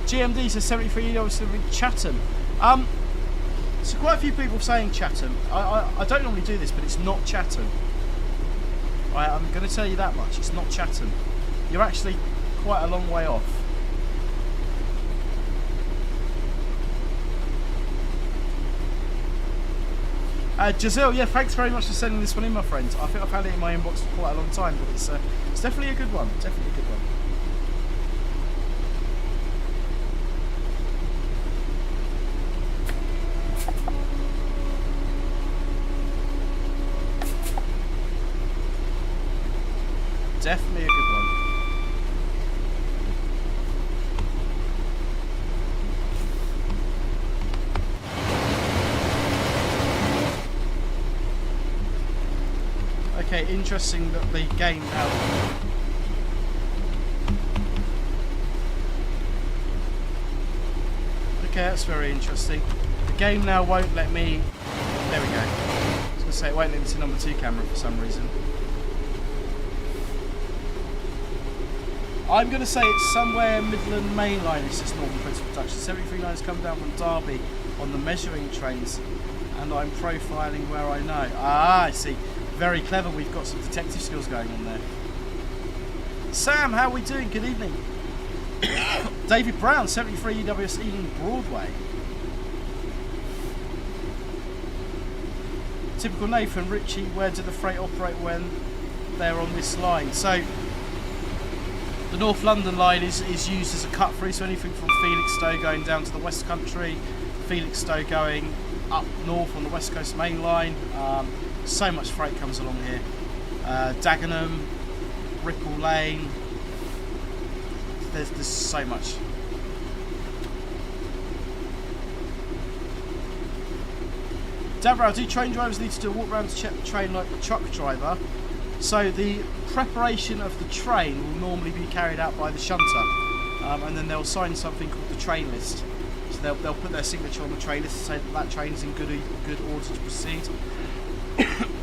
GMD says 73 obviously Chatham. So quite a few people saying Chatham. I don't normally do this, but it's not Chatham. I'm going to tell you that much. It's not Chatham. You're actually quite a long way off. Giselle, yeah, thanks very much for sending this one in, my friend. I think I've had it in my inbox for quite a long time, but it's definitely a good one. Definitely a good one. Definitely a good one. Okay, interesting that the game now. Okay, that's very interesting. The game now won't let me. There we go. I was going to say it won't let me to number 2 camera for some reason. I'm going to say it's somewhere Mildmay Line. It's just Northern Prince Production. 739's come down from Derby on the measuring trains, and I'm profiling where I know. Ah, I see. Very clever. We've got some detective skills going on there. Sam, how are we doing? Good evening. David Brown, 73 EWS Ealing Broadway. Typical Nathan Ritchie, where do the freight operate when they're on this line? So the North London line is used as a cut through, so anything from Felixstowe going down to the West Country, Felixstowe going up north on the West Coast Main Line. So much freight comes along here. Dagenham, Ripple Lane. There's so much. Dabra, do train drivers need to do a walk around to check the train like a truck driver? So the preparation of the train will normally be carried out by the shunter, and then they'll sign something called the train list. So they'll put their signature on the train list to say that train is in good order to proceed.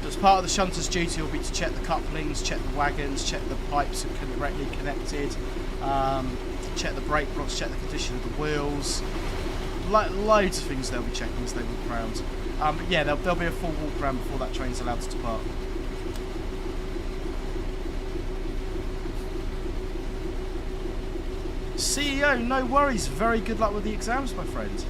As part of the shunter's duty will be to check the couplings, check the wagons, check the pipes are correctly connected, check the brake blocks, check the condition of the wheels. Loads of things they'll be checking as they walk around. But yeah, there'll be a full walk around before that train's allowed to depart. CEO, no worries. Very good luck with the exams, my friend.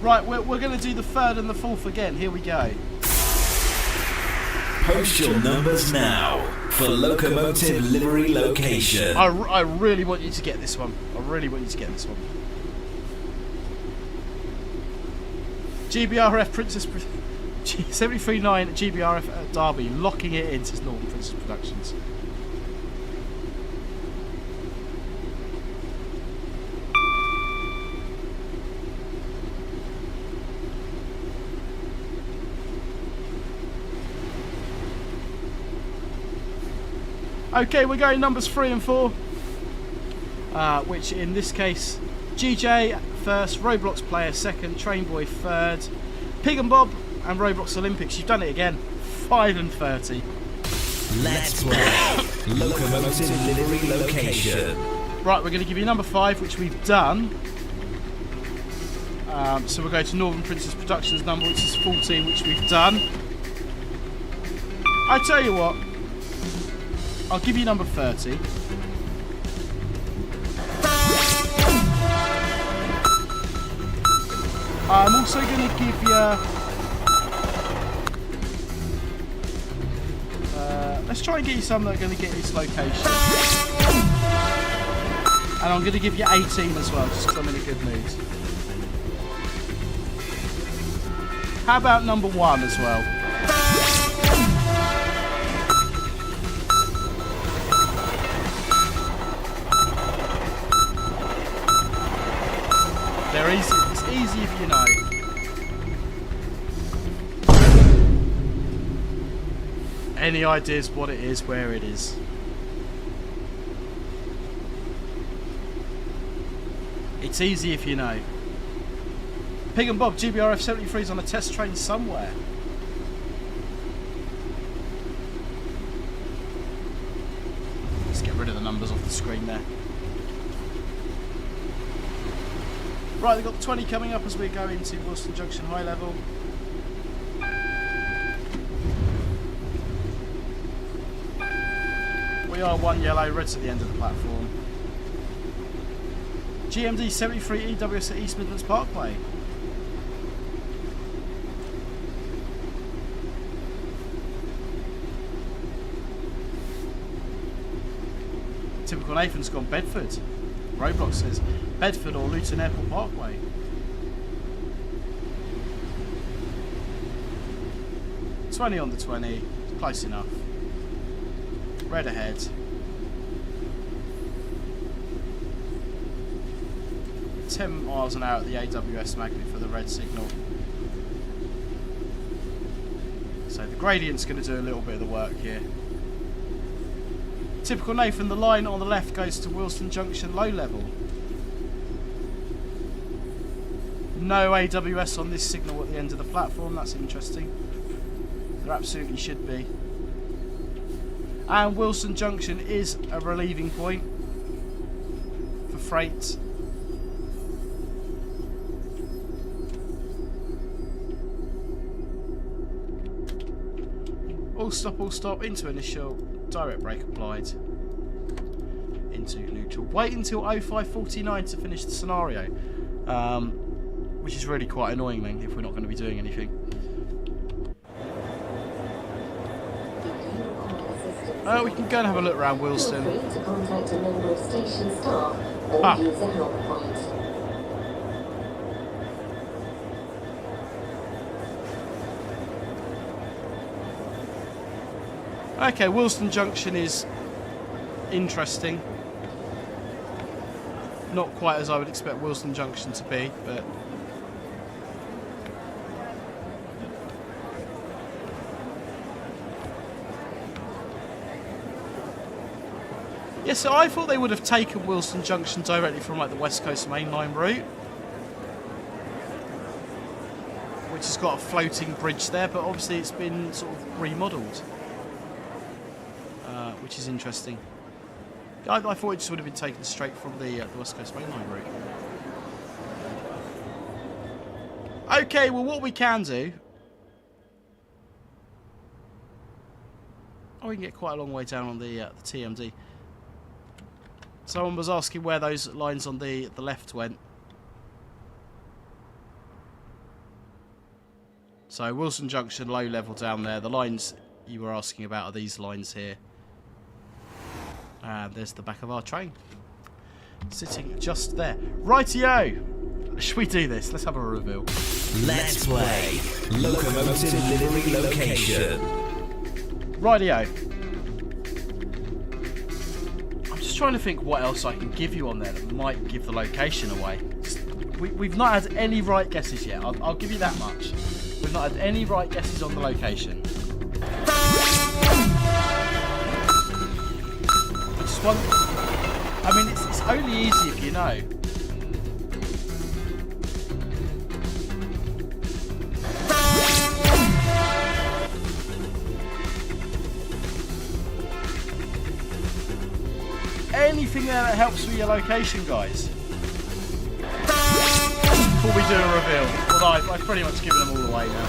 Right, we're going to do the third and the fourth again. Here we go. Post your numbers now for Locomotive Livery Location. I really want you to get this one. I really want you to get this one. GBRF Princess 739 GBRF at Derby, locking it into Northern Princess Productions. Okay, we're going numbers 3 and 4, which in this case GJ first, Roblox player second, Trainboy third, Pig and Bob and Roblox Olympics. You've done it again. 5 and 30. Let's play Locomotive Livery Location. Right, we're going to give you number 5, which we've done. So we'll go to Northern Princess Productions number, which is 14, which we've done. I tell you what, I'll give you number 30. I'm also going to give you... let's try and get you some that are going to get this location. And I'm going to give you 18 as well, just because I'm in a good mood. How about number 1 as well? They're easy. It's easy if you know. Any ideas what it is, where it is? It's easy if you know. Pig and Bob, GBRF 73 is on a test train somewhere. Let's get rid of the numbers off the screen there. Right, we've got the 20 coming up as we go into Willesden Junction High Level. We are 1 yellow, red's at the end of the platform. GMD 73 EWS at East Midlands Parkway. Typical Nathan's gone Bedford. Roblox says Bedford or Luton Airport Parkway. $20 on the 20, close enough. Red ahead. $10 miles an hour at the AWS magnet for the red signal. So the gradient's going to do a little bit of the work here. Typical Nathan, the line on the left goes to Willesden Junction low level. No AWS on this signal at the end of the platform, that's interesting. There absolutely should be. And Willesden Junction is a relieving point for freight. All stop, into initial, direct brake applied, into neutral. Wait until 05:49 to finish the scenario, which is really quite annoying then if we're not going to be doing anything. We can go and have a look around Willesden. Feel free to contact a member of station staff or use a help point. Okay, Willesden Junction is interesting. Not quite as I would expect Willesden Junction to be, but... yeah, so I thought they would have taken Willesden Junction directly from like the West Coast Main Line route, which has got a floating bridge there, but obviously it's been sort of remodelled, which is interesting. I thought it just would have been taken straight from the West Coast Main Line route. Okay, well what we can do... oh, we can get quite a long way down on the TMD. Someone was asking where those lines on the left went. So Willesden Junction, low level down there. The lines you were asking about are these lines here. And there's the back of our train, sitting just there. Rightio! Should we do this? Let's have a reveal. Let's play Locomotive Livery Location. Rightio. I'm just trying to think what else I can give you on there that might give the location away. We've not had any right guesses yet. I'll give you that much. We've not had any right guesses on the location. Which is one... I mean, it's only easy if you know. there that helps with your location, guys? Before we do a reveal. Although I've pretty much given them all away now.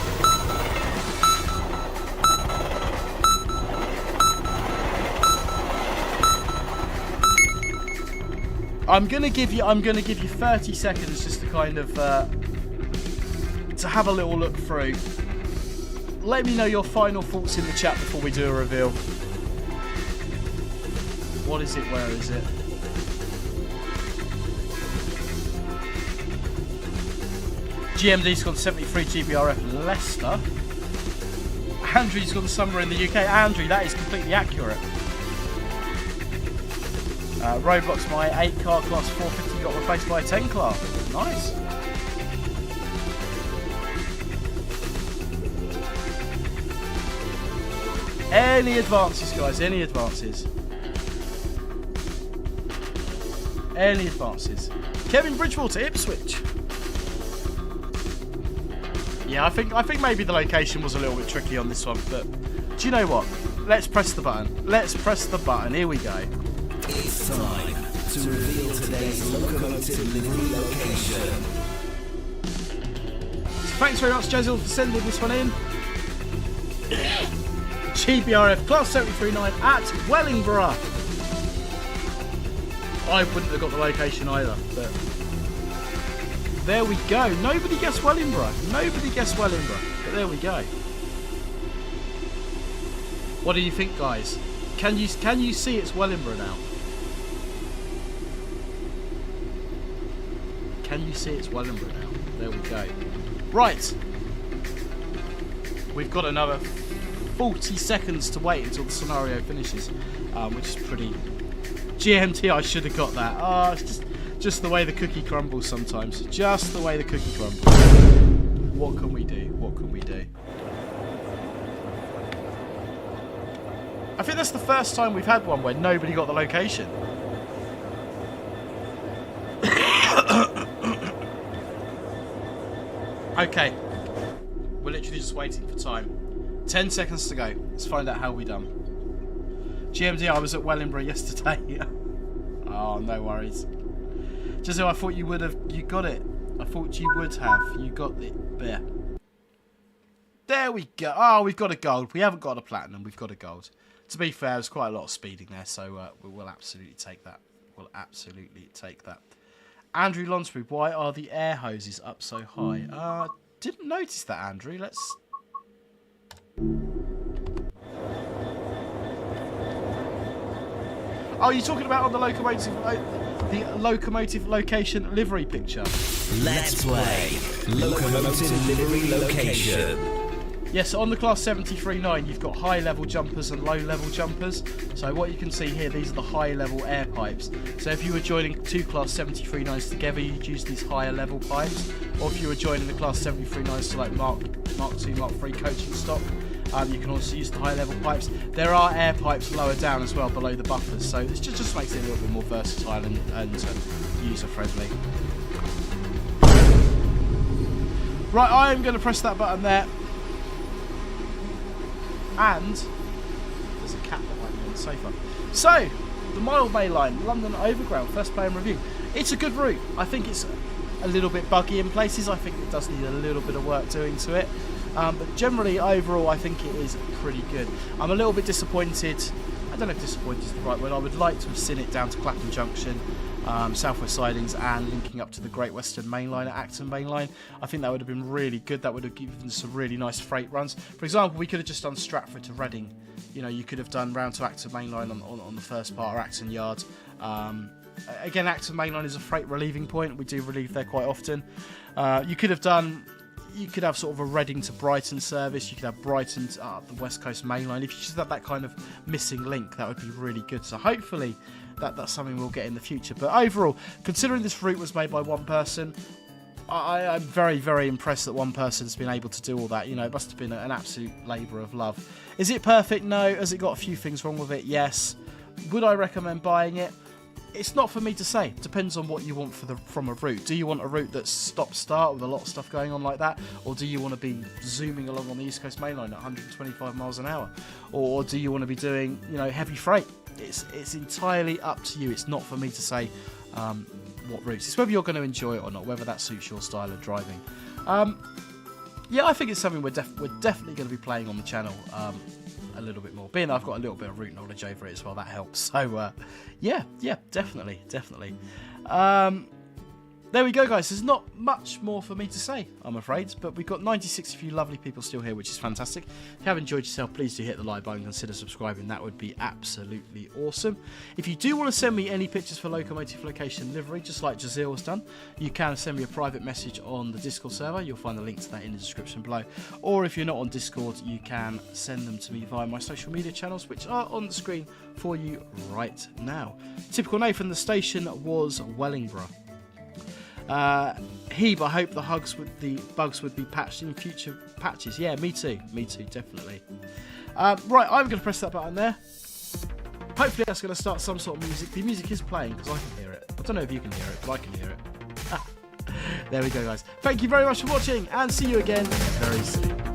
I'm gonna give you 30 seconds just to kind of to have a little look through. Let me know your final thoughts in the chat before we do a reveal. What is it? Where is it? GMD's gone 73 GBRF Leicester. Andrew's gone somewhere in the UK. Andrew, that is completely accurate. Roblox, my 8 car class 450 got replaced by a 10 car. Nice. Any advances, guys? Any advances? Any advances? Kevin Bridgewater, Ipswich. Yeah, I think maybe the location was a little bit tricky on this one, but do you know what? Let's press the button. Let's press the button. Here we go. It's time to reveal today's Locomotive Livery Location. So thanks very much, Jezil, for sending this one in. GBRF Class 739 at Wellingborough. I wouldn't have got the location either, but there we go. Nobody guessed Wellingborough. Nobody guessed Wellingborough, but there we go. What do you think, guys? Can you see it's Wellingborough now? Can you see it's Wellingborough now? There we go. Right. We've got another 40 seconds to wait until the scenario finishes, which is pretty... GMT, I should have got that. Oh, it's just the way the cookie crumbles sometimes. Just the way the cookie crumbles. What can we do? What can we do? I think that's the first time we've had one where nobody got the location. Okay. We're literally just waiting for time. 10 seconds to go. Let's find out how we done. GMD, I was at Wellingborough yesterday. Oh, no worries. Just I thought you would have. You got it. I thought you would have. You got it. There. There we go. Oh, we've got a gold. We haven't got a platinum. We've got a gold. To be fair, there's quite a lot of speeding there, so we'll absolutely take that. We'll absolutely take that. Andrew Lonsbury, why are the air hoses up so high? Didn't notice that, Andrew. Let's... Oh, you're talking about on the locomotive location livery picture? Let's play Locomotive Livery Location. Yes, on the Class 73-9, you've got high-level jumpers and low-level jumpers. So what you can see here, these are the high-level air pipes. So if you were joining two Class 73-9s together, you'd use these higher-level pipes. Or if you were joining the Class 73-9s to like Mark 2, Mark 3 coaching stock, you can also use the high-level pipes. There are air pipes lower down as well, below the buffers. So it just makes it a little bit more versatile and user-friendly. Right, I am going to press that button there. And there's a cat behind me on the sofa. So, the Mildmay Line, London Overground, first play and review. It's a good route. I think it's a little bit buggy in places. I think it does need a little bit of work doing to it. But generally, overall, I think it is pretty good. I'm a little bit disappointed. I don't know if disappointed is the right word. I would like to have seen it down to Camden Junction, Southwest Sidings, and linking up to the Great Western Main Line at Acton Main Line. I think that would have been really good. That would have given some really nice freight runs. For example, we could have just done Stratford to Reading. You know, you could have done round to Acton Main Line on the first part, or Acton Yard. Again, Acton Main Line is a freight relieving point. We do relieve there quite often. You could have sort of a Reading to Brighton service. You could have Brighton to the West Coast Main Line. If you just had that kind of missing link, that would be really good. So hopefully that's something we'll get in the future. But overall, considering this route was made by one person, I'm very, very impressed that one person's been able to do all that. You know, it must have been an absolute labour of love. Is it perfect? No. Has it got a few things wrong with it? Yes. Would I recommend buying it? It's not for me to say. Depends on what you want from a route. Do you want a route that's stop-start with a lot of stuff going on like that? Or do you want to be zooming along on the East Coast Main Line at 125 miles an hour? Or do you want to be doing, you know, heavy freight? it's entirely up to you. It's not for me to say what routes. It's whether you're going to enjoy it or not, whether that suits your style of driving. Yeah, I think it's something we're definitely going to be playing on the channel a little bit more. Being I've got a little bit of route knowledge over it as well, that helps. So yeah, definitely. There we go, guys. There's not much more for me to say, I'm afraid, but we've got 96 of you lovely people still here, which is fantastic. If you have enjoyed yourself, please do hit the like button, consider subscribing. That would be absolutely awesome. If you do want to send me any pictures for Locomotive Location livery, just like Jazeel has done, you can send me a private message on the Discord server. You'll find the link to that in the description below. Or if you're not on Discord, you can send them to me via my social media channels, which are on the screen for you right now. Typical Nathan, the station was Wellingborough. Hebe, I hope the bugs would be patched in future patches. Yeah, me too, definitely. Right, I'm going to press that button there. Hopefully that's going to start some sort of music. The music is playing because I can hear it. I don't know if you can hear it, but I can hear it. There we go, guys. Thank you very much for watching, and see you again very soon.